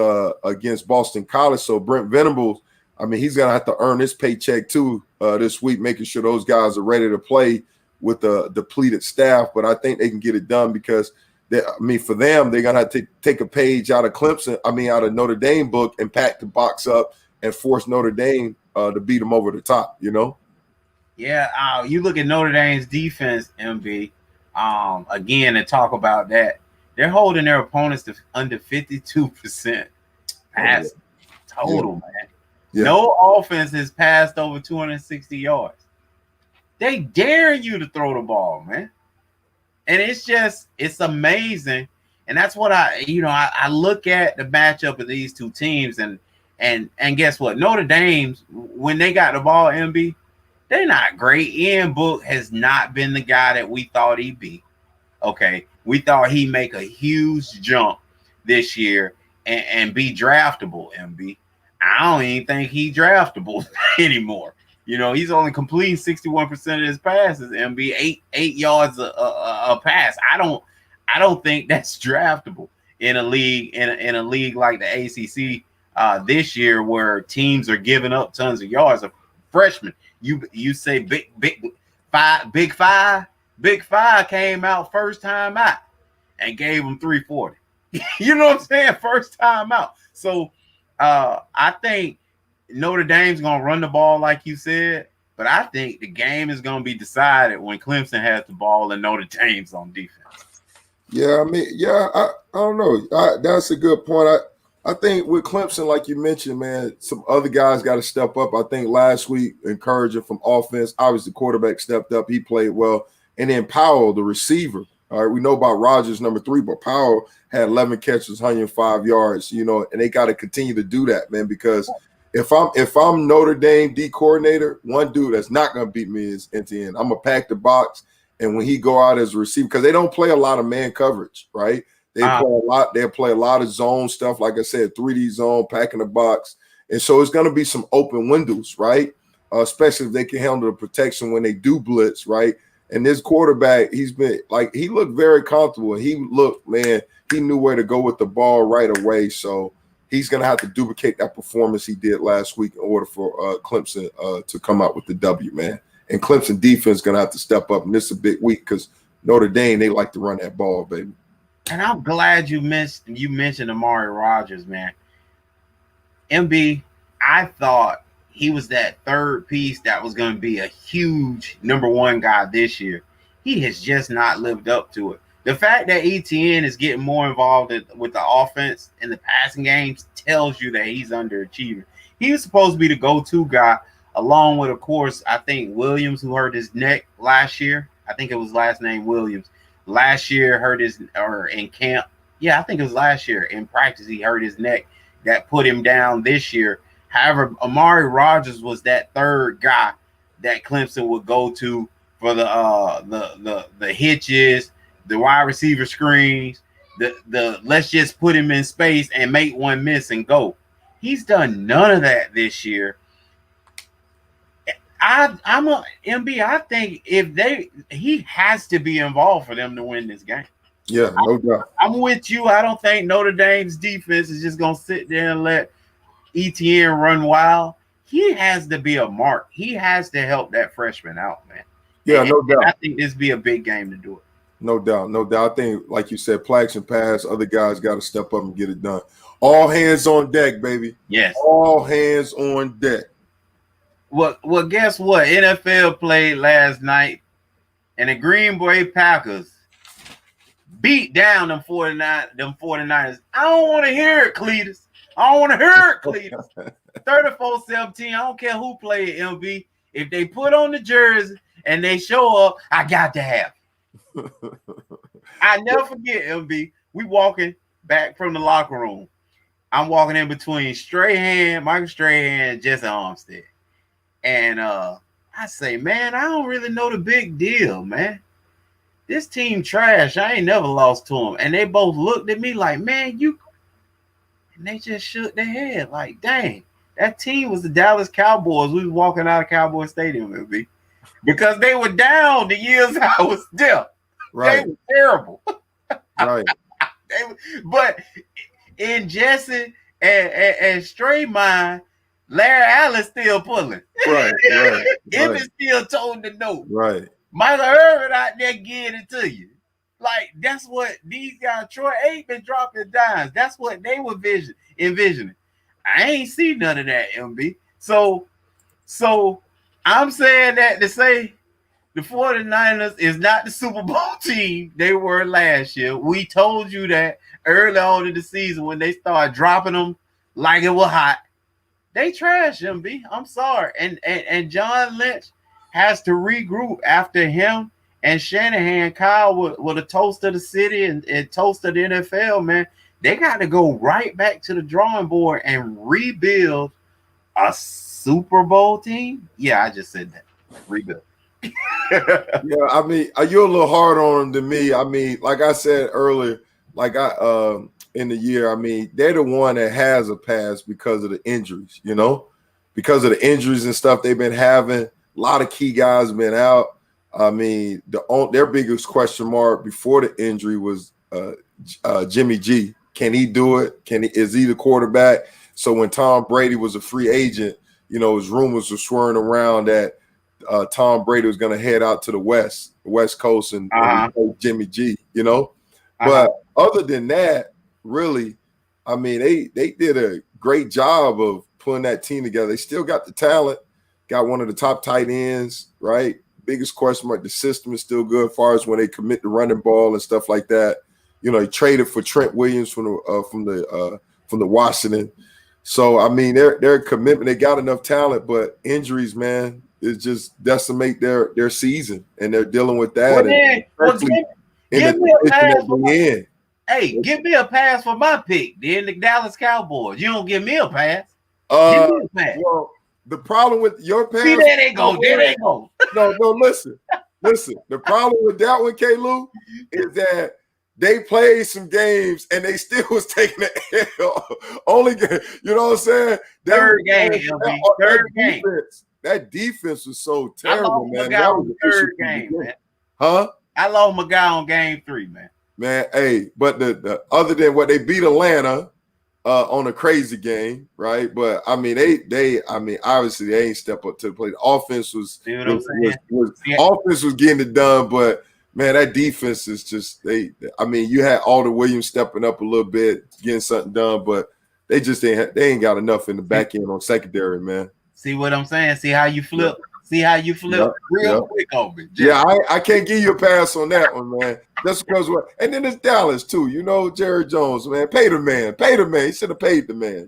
Boston College. So Brent Venables, he's gonna have to earn his paycheck too this week, making sure those guys are ready to play with the depleted staff. But I think they can get it done because for them, they're gonna have to take a page out of out of Notre Dame book and pack the box up and force Notre Dame to beat them over the top. Yeah, you look at Notre Dame's defense, MB, again, and talk about that. They're holding their opponents to under 52% pass total, man. Yeah. No offense has passed over 260 yards. They dare you to throw the ball, man. And it's amazing. And that's what I look at the matchup of these two teams and guess what? Notre Dame's, when they got the ball, MB, they're not great. Ian Book has not been the guy that we thought he'd be. Okay. We thought he'd make a huge jump this year and be draftable, MB. I don't even think he's draftable anymore. He's only completing 61% of his passes, MB, 8 yards a pass. I don't think that's draftable in a league in a league like the ACC this year, where teams are giving up tons of yards. A freshman, you say big five came out first time out and gave him 340. You know what I'm saying? First time out. So I think Notre Dame's gonna run the ball like you said, but I think the game is gonna be decided when Clemson has the ball and Notre Dame's on defense. Yeah, I mean, I don't know. That's a good point. I think with Clemson, like you mentioned, man, some other guys got to step up. I think last week, encouraging from offense, obviously the quarterback stepped up. He played well. And then Powell, the receiver. All right, we know about Rodgers, number 3, but Powell had 11 catches, 105 yards, and they got to continue to do that, man, because if I'm Notre Dame D coordinator, one dude that's not going to beat me is NTN. I'm going to pack the box. And when he go out as a receiver, because they don't play a lot of man coverage, right? They play a lot. They play a lot of zone stuff, like I said, 3D zone, packing the box, and so it's going to be some open windows, right? Especially if they can handle the protection when they do blitz, right? And this quarterback, he looked very comfortable. He knew where to go with the ball right away. So he's going to have to duplicate that performance he did last week in order for Clemson to come out with the W, man. And Clemson defense is going to have to step up. And this is a big week because Notre Dame, they like to run that ball, baby. And I'm glad you mentioned Amari Rodgers, man. MB, I thought he was that third piece that was going to be a huge number 1 guy this year. He has just not lived up to it. The fact that ETN is getting more involved with the offense and the passing games tells you that he's underachieving. He was supposed to be the go-to guy, along with, of course, I think Williams, who hurt his neck last year. I think it was last name Williams. Last year in camp. Yeah, I think it was last year in practice he hurt his neck. That put him down this year. However, Amari Rodgers was that third guy that Clemson would go to for the hitches, the wide receiver screens, the let's just put him in space and make one miss and go. He's done none of that this year. I'm a MB. I think he has to be involved for them to win this game. Yeah, no doubt. I'm with you. I don't think Notre Dame's defense is just gonna sit there and let ETN run wild. He has to be a mark. He has to help that freshman out, man. Yeah, no doubt. I think this be a big game to do it. No doubt, no doubt. I think, like you said, Plax and Pass, other guys got to step up and get it done. All hands on deck, baby. Yes. All hands on deck. Well, guess what? NFL played last night, and the Green Bay Packers beat down them 49ers. I don't want to hear it, Cletus. I don't want to hear it, Cletus. 34-17. I don't care who played MB. If they put on the jersey and they show up, I got to have it. I never forget, MB. We walking back from the locker room. I'm walking in between Michael Strahan, and Jesse Armstead. And I say, man, I don't really know the big deal, man. This team trash. I ain't never lost to them. And they both looked at me like, man, you. And they just shook their head like, dang, that team was the Dallas Cowboys. We was walking out of Cowboy Stadium, MB, because they were down the years I was there. Right. They were terrible. Right. But in Jesse and Stray mind, Larry Allen still pulling. Right. Him is still toting the note. Right. Michael Irvin out there getting it to you. Like, that's what these guys, Troy Aikman dropping dimes. That's what they were envisioning. I ain't seen none of that, MB. So I'm saying that to say the 49ers is not the Super Bowl team they were last year. We told you that early on in the season when they started dropping them like it was hot. They trash MB. I'm sorry. And John Lynch has to regroup after him and Shanahan. Kyle with a toast of the city and toast of the NFL, man. They got to go right back to the drawing board and rebuild a Super Bowl team. Yeah, I just said that. Rebuild. Yeah, I mean, you're a little hard on them than me. I mean, like I said earlier, in the year, I mean, they're the one that has a pass because of the injuries, because of the injuries and stuff they've been having. A lot of key guys have been out. I mean, their biggest question mark before the injury was Jimmy G. Can he do it? Is he the quarterback? So when Tom Brady was a free agent, his rumors were swirling around that Tom Brady was going to head out to the West Coast and play Jimmy G. But other than that, really, I mean, they did a great job of putting that team together. They still got the talent, got one of the top tight ends, right? Biggest question mark, the system is still good as far as when they commit the running ball and stuff like that. He traded for Trent Williams from the Washington. So I mean, their commitment, they got enough talent, but injuries, man, is just decimate their season, and they're dealing with that. Give me a pass. Hey, give me a pass for my pick. Then the Dallas Cowboys. You don't give me a pass. Give me a pass. Well, the problem with your pass. See, there they go. There they go. No, listen. The problem with that one, Klew, is that they played some games and they still was taking the L. Only game, you know what I'm saying? Third game. That defense was so terrible, man. That was the third game, man. Huh? I lost my guy on game 3, man. Man, hey, but the other than what they beat Atlanta on a crazy game, right? But I mean, obviously they ain't step up to the plate. The offense was getting it done, but man, that defense is just you had Alder Williams stepping up a little bit, getting something done, but they ain't got enough in the back end on secondary, man. See what I'm saying? See how you flip? See how you flip real quick on me. Yeah, I can't give you a pass on that one, man. That's because and then it's Dallas too, Jerry Jones, man. Pay the man. He should have paid the man,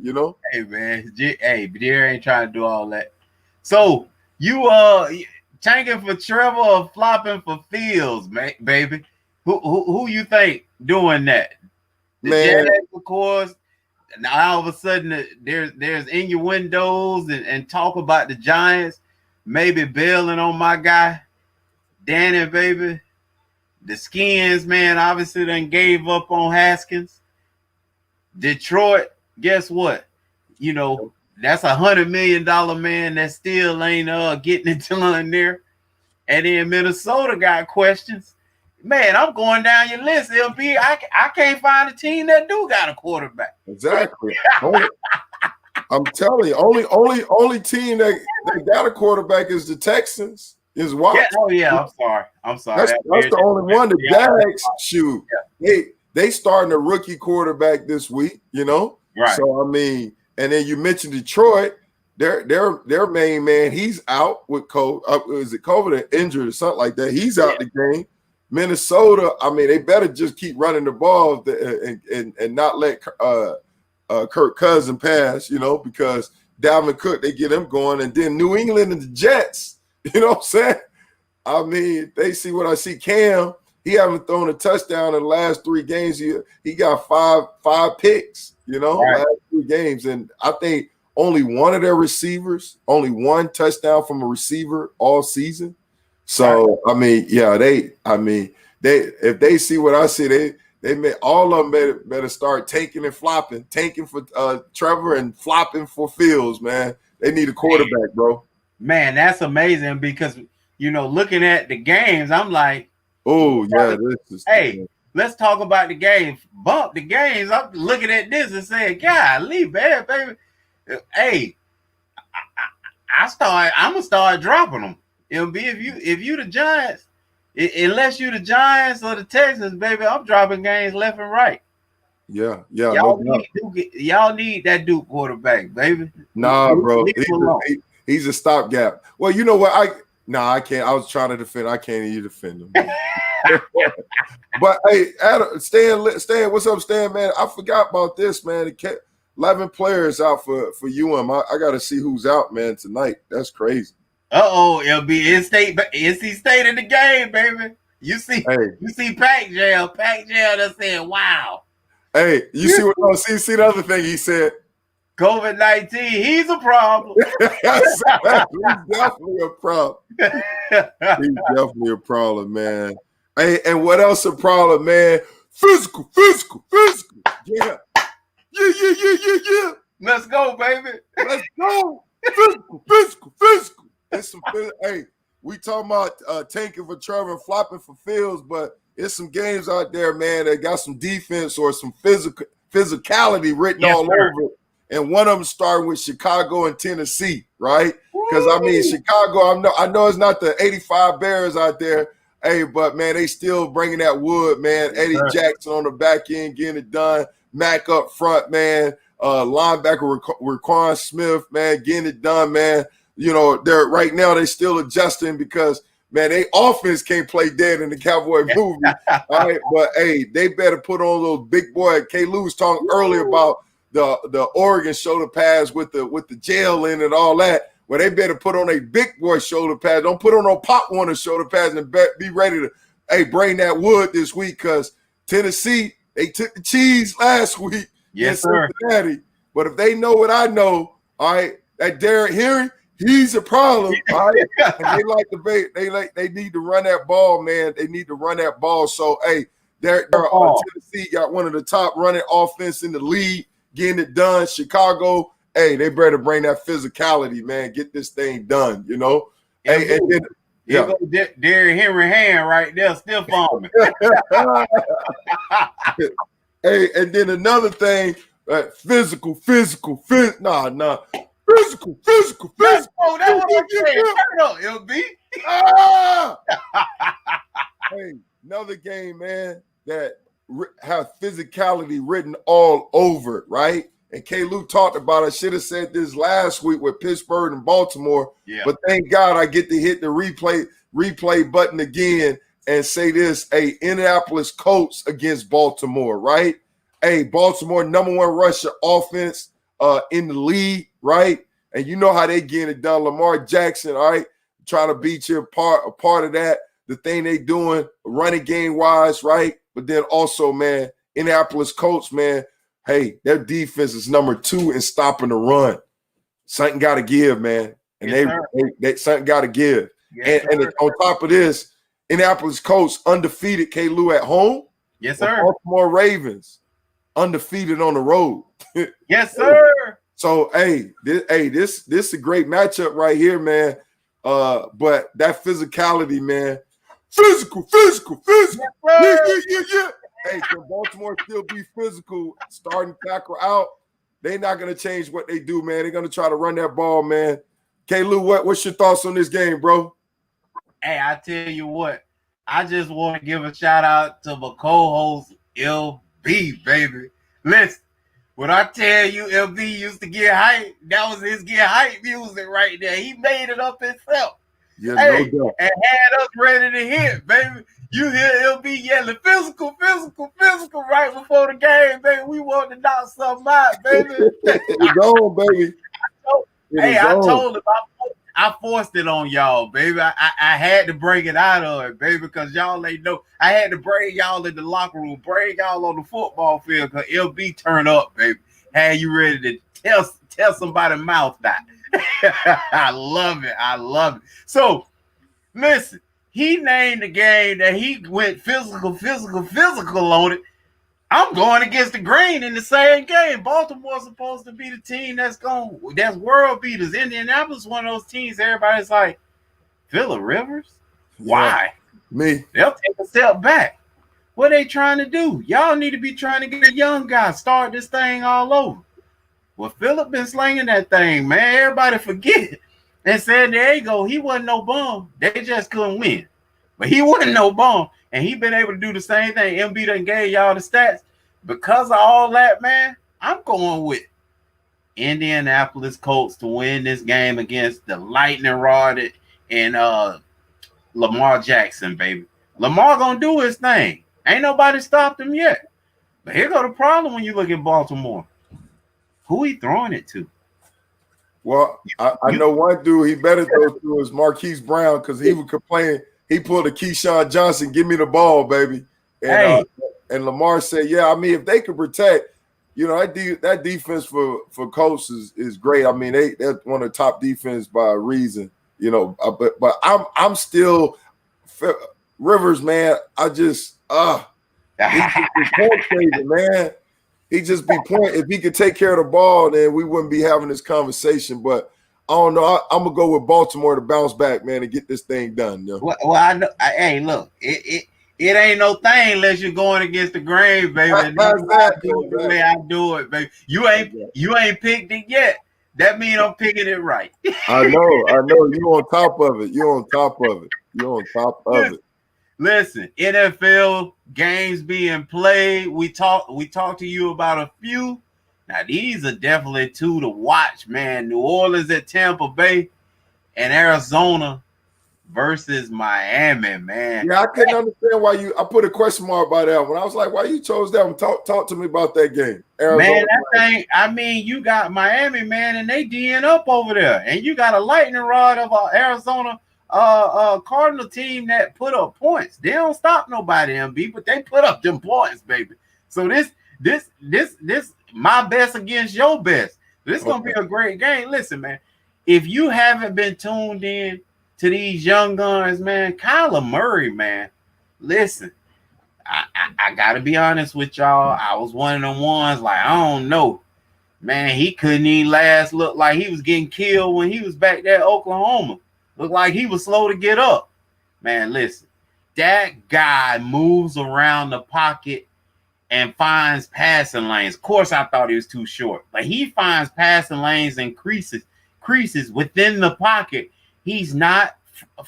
Hey man, Jerry ain't trying to do all that. So you tanking for Trevor or flopping for Fields, man, baby? Who you think doing that? The Jets, of course. Now all of a sudden there's innuendos and talk about the Giants maybe bailing on my guy Danny, baby. The Skins, man, obviously done gave up on Haskins. Detroit, guess what? That's $100 million man that still ain't getting it done there. And then Minnesota got questions. Man, I'm going down your list, LB. I can't find a team that do got a quarterback. Exactly. I'm telling you, only team that got a quarterback is the Texans. Is Washington. Yeah, I'm sorry. That's the only one. The Jags, shoot. Yeah. They starting a rookie quarterback this week, Right. So I mean, and then you mentioned Detroit. Their main man, he's out with COVID. Is it COVID or injured or something like that? He's out the game. Minnesota, I mean, they better just keep running the ball and not let Kirk Cousins pass, because Dalvin Cook, they get him going. And then New England and the Jets, you know what I'm saying? I mean, they see what I see. Cam, he haven't thrown a touchdown in the last 3 games. He got five picks, last 3 games. And I think only one of their receivers, only one touchdown from a receiver all season. So, I mean, yeah, if they see what I see, they may all of them better start tanking and flopping, tanking for Trevor and flopping for Fields, man. They need a quarterback, bro. Man, that's amazing because looking at the games, I'm like, oh yeah, let's talk about the games. Bump the games. I'm looking at this and saying, golly, man, baby. Hey, I'm gonna start dropping them. It'll be if you the Giants, unless you the Giants or the Texans, baby, I'm dropping games left and right. Yeah. Y'all need that Duke quarterback, baby. Nah, bro. He's a stopgap. Well, you know what? I can't. I was trying to defend. I can't even defend him. But hey, Adam, Stan, what's up, Stan, man? I forgot about this, man. 11 players out for UM. I got to see who's out, man, tonight. That's crazy. It'll be NC State in the game, baby. You see Pac Jail. Pac Jail that said, wow. Hey, you see what? See the other thing he said. COVID-19, he's a problem. He's definitely a problem. He's definitely a problem, man. Hey, and what else a problem, man? Physical. Yeah. Let's go, baby. Let's go. Physical. Hey, we talking about tanking for Trevor and flopping for Fields, but it's some games out there, man, that got some defense or some physicality written all over it. And one of them starting with Chicago and Tennessee, right? Because I mean, Chicago, I know it's not the 85 Bears out there, hey, but man, they still bringing that wood, man. Eddie Jackson on the back end getting it done. Mac up front, man. Linebacker Raquan Smith, man, getting it done, man. You know, they're right now they still adjusting because man, they offense can't play dead in the Cowboy movie. All right, but hey, they better put on those big boy. Klew was talking earlier about the Oregon shoulder pads with the gel in and all that. Well, they better put on a big boy shoulder pads. Don't put on no Pop Warner shoulder pads and be ready to bring that wood this week because Tennessee, they took the cheese last week. Yes, sir. Cincinnati. But if they know what I know, all right, that Derrick Henry, he's a problem. All right? And they need to run that ball, man. They need to run that ball. So hey, Tennessee got one of the top running offense in the league, getting it done. Chicago, hey, they better bring that physicality, man. Get this thing done, you know. Hey, and then Derrick Henry hand right there, still foaming. Hey, and then another thing, physical. Physical. Oh, that's what I'm saying. Turn up, LB. Hey, another game, man, that have physicality written all over it, right? And Klew talked about it. I should have said this last week with Pittsburgh and Baltimore. Yeah. But thank God I get to hit the replay button again and say this. Hey, Indianapolis Colts against Baltimore, right? Hey, Baltimore, number one rusher offense in the league, right? And you know how they get it done. Lamar Jackson, all right, trying to beat you a part of that. The thing they doing running game wise, right? But then also, man, Indianapolis Colts, man, hey, their defense is number 2 in stopping the run. Something got to give, man. And they something got to give. Yes, and on top of this, Indianapolis Colts undefeated Klew at home. Yes, sir. Baltimore Ravens undefeated on the road. Yes, sir. So this is a great matchup right here, man. But that physicality, man. Physical. Yes, Yeah. Hey, can Baltimore still be physical, starting tackle out? They're not going to change what they do, man. They're going to try to run that ball, man. Klew, what's your thoughts on this game, bro? Hey, I tell you what, I just want to give a shout out to my co-host, LB, baby. Listen, when I tell you LB used to get hype, that was his get hype music right there. He made it up himself. Yeah, hey, no doubt. And had us ready to hit, baby. You hear LB yelling, physical right before the game, baby. We want to knock something out, baby. It's on, baby. I told him I forced it on y'all, baby. I had to bring it out of it, baby, because y'all ain't know. I had to bring y'all in the locker room, bring y'all on the football field, because LB turned up, baby. Had you ready to tell somebody mouth that. I love it. So, listen, he named the game that he went physical on it. I'm going against the grain in the same game. Baltimore's supposed to be the team that's world beaters. Indianapolis, one of those teams everybody's like, Phillip Rivers? Why? Me. They'll take a step back. What are they trying to do? Y'all need to be trying to get a young guy, start this thing all over. Well, Phillip been slinging that thing, man. Everybody forget it. And San Diego, he wasn't no bum. They just couldn't win. But he wasn't no bum. And he been able to do the same thing. MB done gave y'all the stats. Because of all that, man, I'm going with Indianapolis Colts to win this game against the lightning rod and Lamar Jackson, baby. Lamar gonna do his thing. Ain't nobody stopped him yet. But here go the problem when you look at Baltimore. Who he throwing it to? Well, I know one dude he better throw to is Marquise Brown because he would complain. He pulled a Keyshawn Johnson, give me the ball, baby. And, and Lamar said, yeah, I mean, if they could protect, you know, that defense for Colts is great. I mean, they're one of the top defense by a reason, you know. But I'm still Rivers, man. I just man. He just be pointing. If he could take care of the ball, then we wouldn't be having this conversation. But I don't know. I'm gonna go with Baltimore to bounce back, man, and get this thing done. Yo. Well, I know. Hey, look, It ain't no thing unless you're going against the grain, baby. And I do it the way I do it, baby. You ain't picked it yet. That means I'm picking it right. I know. You're on top of it. You're on top of it. Listen, NFL games being played. We talked to you about a few. Now these are definitely two to watch, man. New Orleans at Tampa Bay and Arizona versus Miami, man. Yeah, I couldn't understand why I put a question mark by that one. I was like, why you chose that one? Talk to me about that game. Arizona, man, that thing, I mean, you got Miami, man, and they D'ing up over there. And you got a lightning rod of Arizona Cardinal team that put up points. They don't stop nobody, MB, but they put up them points, baby. So this my best against your best. This is gonna be a great game. Listen, man, if you haven't been tuned in to these young guns, man, Kyler Murray, man, listen, I gotta be honest with y'all. I was one of them ones like, I don't know, man, he couldn't even last. Look like he was getting killed when he was back there at Oklahoma. Looked like he was slow to get up. Man, listen, that guy moves around the pocket and finds passing lanes. Of course, I thought he was too short, but he finds passing lanes and creases within the pocket. He's not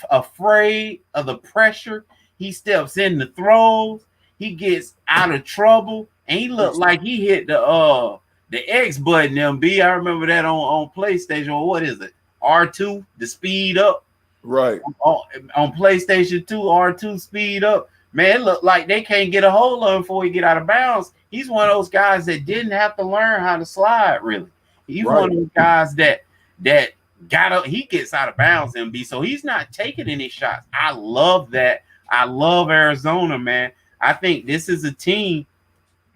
afraid of the pressure. He steps in the throws. He gets out of trouble, and he looked like he hit the X button. MB, I remember that on PlayStation. Or what is it? R2, the speed up. Right. On PlayStation 2, R2 speed up. Man, it looked like they can't get a hold of him before he get out of bounds. He's one of those guys that didn't have to learn how to slide, really. He's one of those guys that got up, he gets out of bounds, MB. So he's not taking any shots. I love that. I love Arizona, man. I think this is a team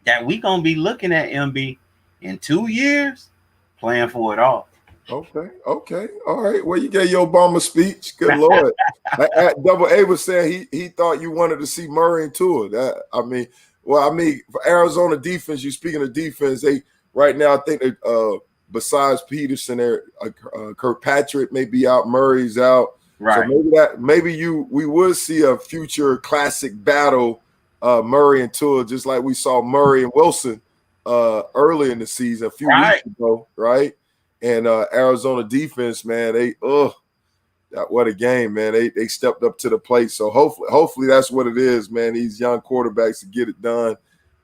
that we gonna be looking at, MB, in 2 years, playing for it all. Okay. All right. Well, you gave your Obama speech. Good Lord. Double A was saying he thought you wanted to see Murray and Tua. For Arizona defense, you speaking of defense, they right now I think that besides Peterson, Kirkpatrick may be out, Murray's out. Right. So we would see a future classic battle, Murray and Tua, just like we saw Murray and Wilson early in the season a few weeks ago, right? And Arizona defense, man, what a game, man. They stepped up to the plate. So hopefully that's what it is, man. These young quarterbacks to get it done.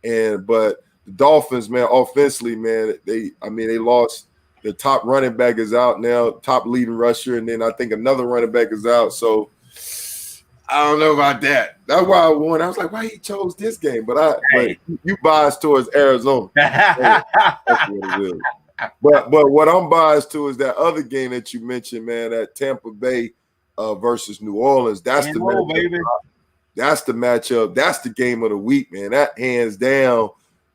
But the Dolphins, man, offensively, man, they lost. The top running back is out now, top leading rusher, and then I think another running back is out. So I don't know about that. That's why I won. I was like, why he chose this game? But you biased towards Arizona. That's what it is. But what I'm biased to is that other game that you mentioned, man, at Tampa Bay versus New Orleans. That's the matchup. Baby. That's the matchup. That's the game of the week, man. That hands down.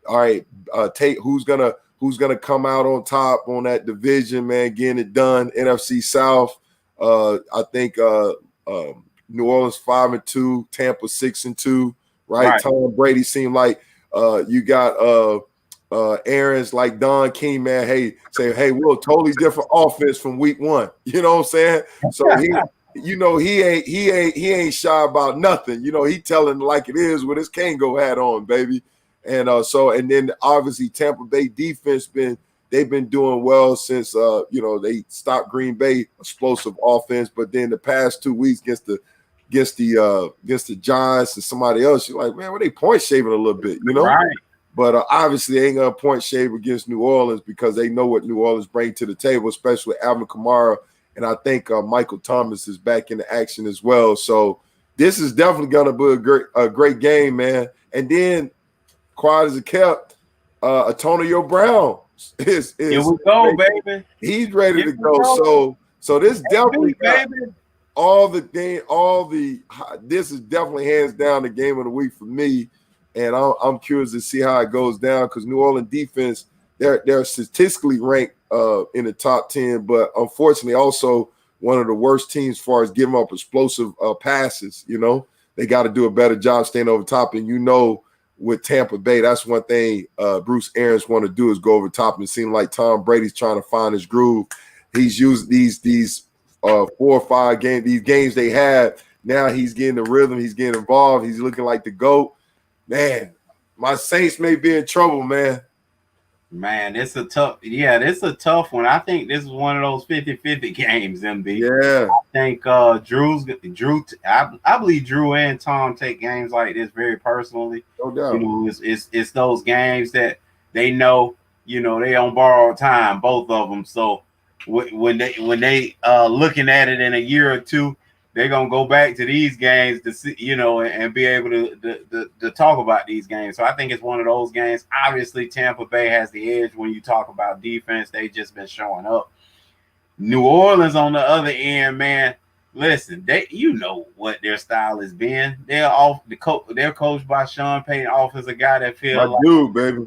All right, Tate, who's gonna come out on top on that division, man? Getting it done. NFC South. I think New Orleans 5-2, Tampa 6-2. Right? Tom Brady seemed like you got Aaron's like Don King, man. Hey, we're a totally different offense from week one. You know what I'm saying? So he ain't shy about nothing. You know, he telling like it is with his Kango hat on, baby. And and then obviously Tampa Bay defense they've been doing well since they stopped Green Bay explosive offense, but then the past 2 weeks against the Giants and somebody else, you're like, man, were they point shaving a little bit, you know? Right. But obviously they ain't gonna point shave against New Orleans because they know what New Orleans bring to the table, especially Alvin Kamara, and I think Michael Thomas is back into action as well. So this is definitely gonna be a great game, man. And then quiet as it kept, Antonio Brown is here we go, baby. He's ready to go. So this definitely this is definitely hands down the game of the week for me. And I'm curious to see how it goes down because New Orleans defense, they're statistically ranked in the top 10, but unfortunately also one of the worst teams as far as giving up explosive passes. You know, they got to do a better job staying over top. And with Tampa Bay, that's one thing Bruce Arians want to do is go over top. And it seems like Tom Brady's trying to find his groove. He's used these 4 or 5 games, these games they had Now he's getting the rhythm. He's getting involved. He's looking like the GOAT. Man, my Saints may be in trouble, man. Man, it's a tough one. I think this is one of those 50-50 games, MB. Yeah. I think I believe Drew and Tom take games like this very personally. No doubt. You know, it's those games that they know, you know, they on borrowed time, both of them. So when they looking at it in a year or two, they're gonna go back to these games to see, you know, and be able to talk about these games. So I think it's one of those games. Obviously, Tampa Bay has the edge when you talk about defense. They've just been showing up. New Orleans on the other end, man. Listen, you know what their style has been. They're coached by Sean Payton. Offensive guy that feels like dude, baby.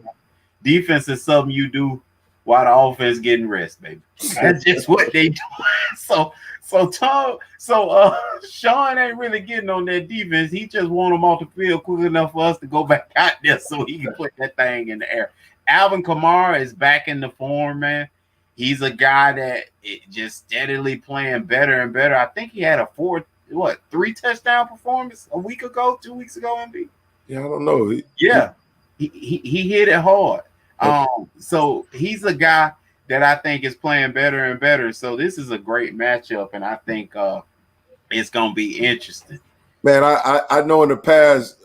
Defense is something you do while the offense getting rest, baby. That's just what they do. Sean ain't really getting on that defense. He just want them off the field quick enough for us to go back out there so he can put that thing in the air. Alvin Kamara is back in the form, man. He's a guy that just steadily playing better and better. I think he had a 3 touchdown performance a week ago, 2 weeks ago, MB. Yeah, I don't know. He hit it hard. So he's a guy that I think is playing better and better. So this is a great matchup, and I think it's gonna be interesting. Man, I know in the past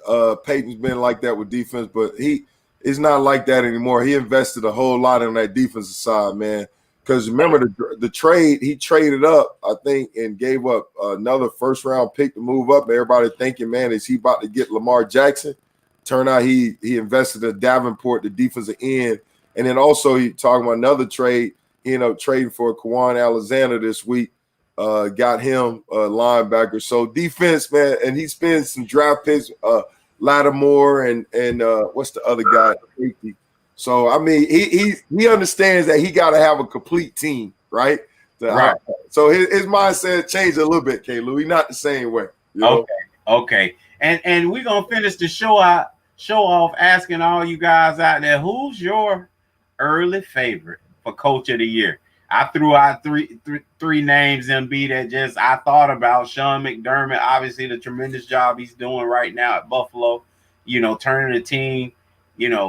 Peyton's been like that with defense, but he is not like that anymore. He invested a whole lot on that defensive side, man. Because remember the trade, he traded up, I think, and gave up another first-round pick to move up. Everybody thinking, man, is he about to get Lamar Jackson? Turned out he invested in Davenport, the defensive end. And then also he talking about another trade, trading for Kwan Alexander this week. Got him a linebacker. So defense, man, and he spends some draft picks, Lattimore and what's the other guy? So I mean, he understands that he got to have a complete team, right? Right. So his mindset changed a little bit, Klew. He's not the same way. Okay. And we're gonna finish the show off asking all you guys out there, who's your early favorite for Coach of the Year? I threw out three names, MB, that just I thought about. Sean McDermott, obviously the tremendous job he's doing right now at Buffalo, turning the team.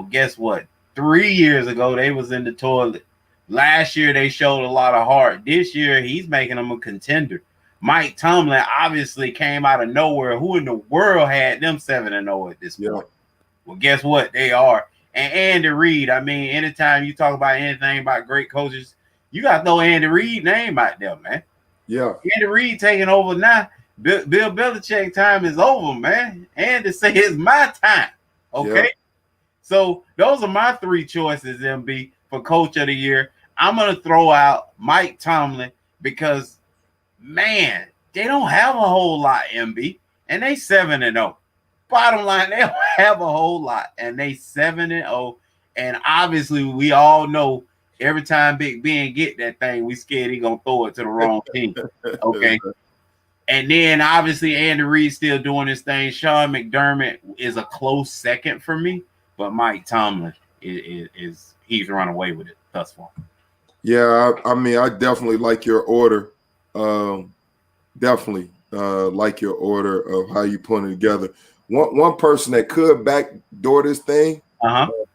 Guess what? 3 years ago, they was in the toilet. Last year, they showed a lot of heart. This year, he's making them a contender. Mike Tomlin obviously came out of nowhere. Who in the world had them 7-0 at this point? Well, guess what? They are. And Andy Reid, I mean, anytime you talk about anything about great coaches, you got to throw Andy Reid's name out there, man. Yeah. Andy Reid taking over now. Bill Belichick time is over, man. Andy say it's my time. Okay? Yeah. So those are my 3 choices, MB, for Coach of the Year. I'm going to throw out Mike Tomlin because, man, they don't have a whole lot, MB, and they 7-0. Bottom line, they don't have a whole lot, and they 7-0. And obviously, we all know every time Big Ben get that thing, we scared he gonna throw it to the wrong team. Okay. And then obviously Andy Reid still doing his thing. Sean McDermott is a close second for me, but Mike Tomlin is he's run away with it thus far. Yeah, I mean, I definitely like your order. Definitely like your order of how you put it together. One person that could backdoor this thing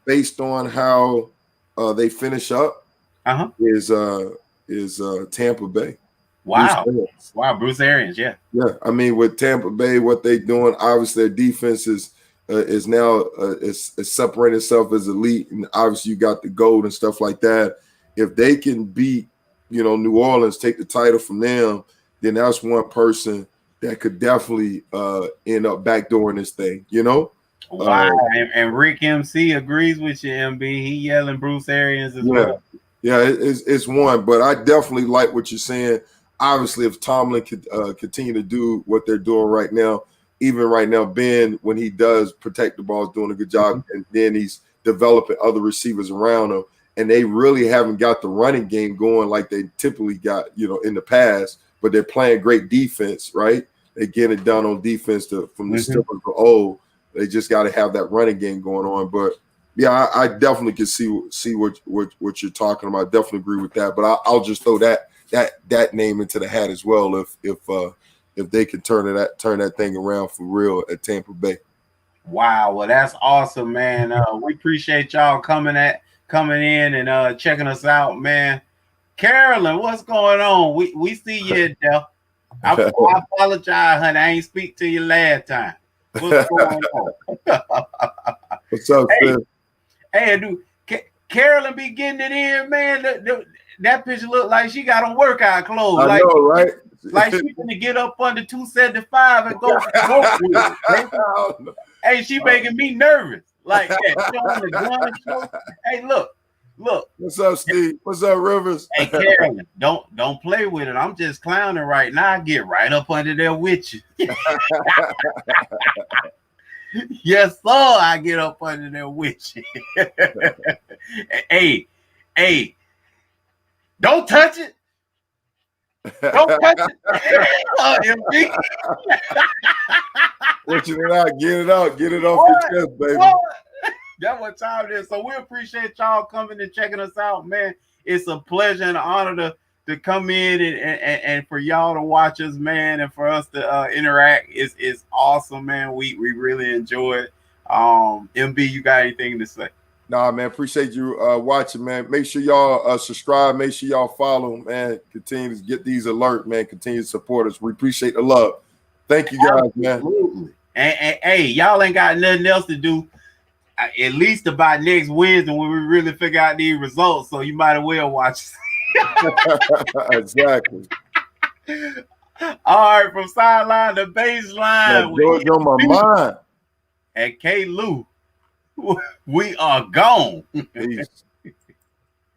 based on how they finish up is Tampa Bay. Wow. Bruce Arians, yeah. Yeah, I mean, with Tampa Bay, what they doing, obviously their defense is now is separating itself as elite, and obviously you got the gold and stuff like that. If they can beat, New Orleans, take the title from them, then that's one person that could definitely end up backdooring this thing, Wow, and Rick MC agrees with you, MB. He yelling Bruce Arians as well. Yeah, it's one, but I definitely like what you're saying. Obviously, if Tomlin could continue to do what they're doing right now, even right now, Ben, when he does protect the ball, is doing a good job, and then he's developing other receivers around him, and they really haven't got the running game going like they typically got, in the past, but they're playing great defense, right? They get it done on defense from the Steelers to old. They just got to have that running game going on. But yeah, I definitely can see what you're talking about. I definitely agree with that. But I'll just throw that name into the hat as well. If if they can turn that thing around for real at Tampa Bay. Wow, well, that's awesome, man. We appreciate y'all coming in and checking us out, man. Carolyn, what's going on? We see you there. I apologize, honey. I ain't speak to you last time. What's going on? What's up, hey, sis? Hey, dude, Carolyn be getting it in, man. That picture look like she got on workout clothes. I know, right? Like she's gonna get up under 275 and go with it. Hey, she making me nervous. Like that. She on the gun show. Hey, look. What's up, Steve? What's up, Rivers? Hey, Carolyn, don't play with it. I'm just clowning right now. I get right up under there with you. Yes, sir. I get up under there with you. Hey, don't touch it. Don't touch it. What you out? Get it out. Get it off your chest, baby. What? That's what time it is. So we appreciate y'all coming and checking us out, man. It's a pleasure and an honor to come in and for y'all to watch us, man, and for us to interact. It's awesome, man. We really enjoy it. MB, you got anything to say? Nah, man, appreciate you watching, man. Make sure y'all subscribe. Make sure y'all follow, man. Continue to get these alerts, man. Continue to support us. We appreciate the love. Thank you, guys, absolutely, man. And hey, y'all ain't got nothing else to do. At least about next Wednesday when we really figure out these results. So you might as well watch. Exactly. All right, from sideline to baseline. George on my mind. And Klew, we are gone. Peace.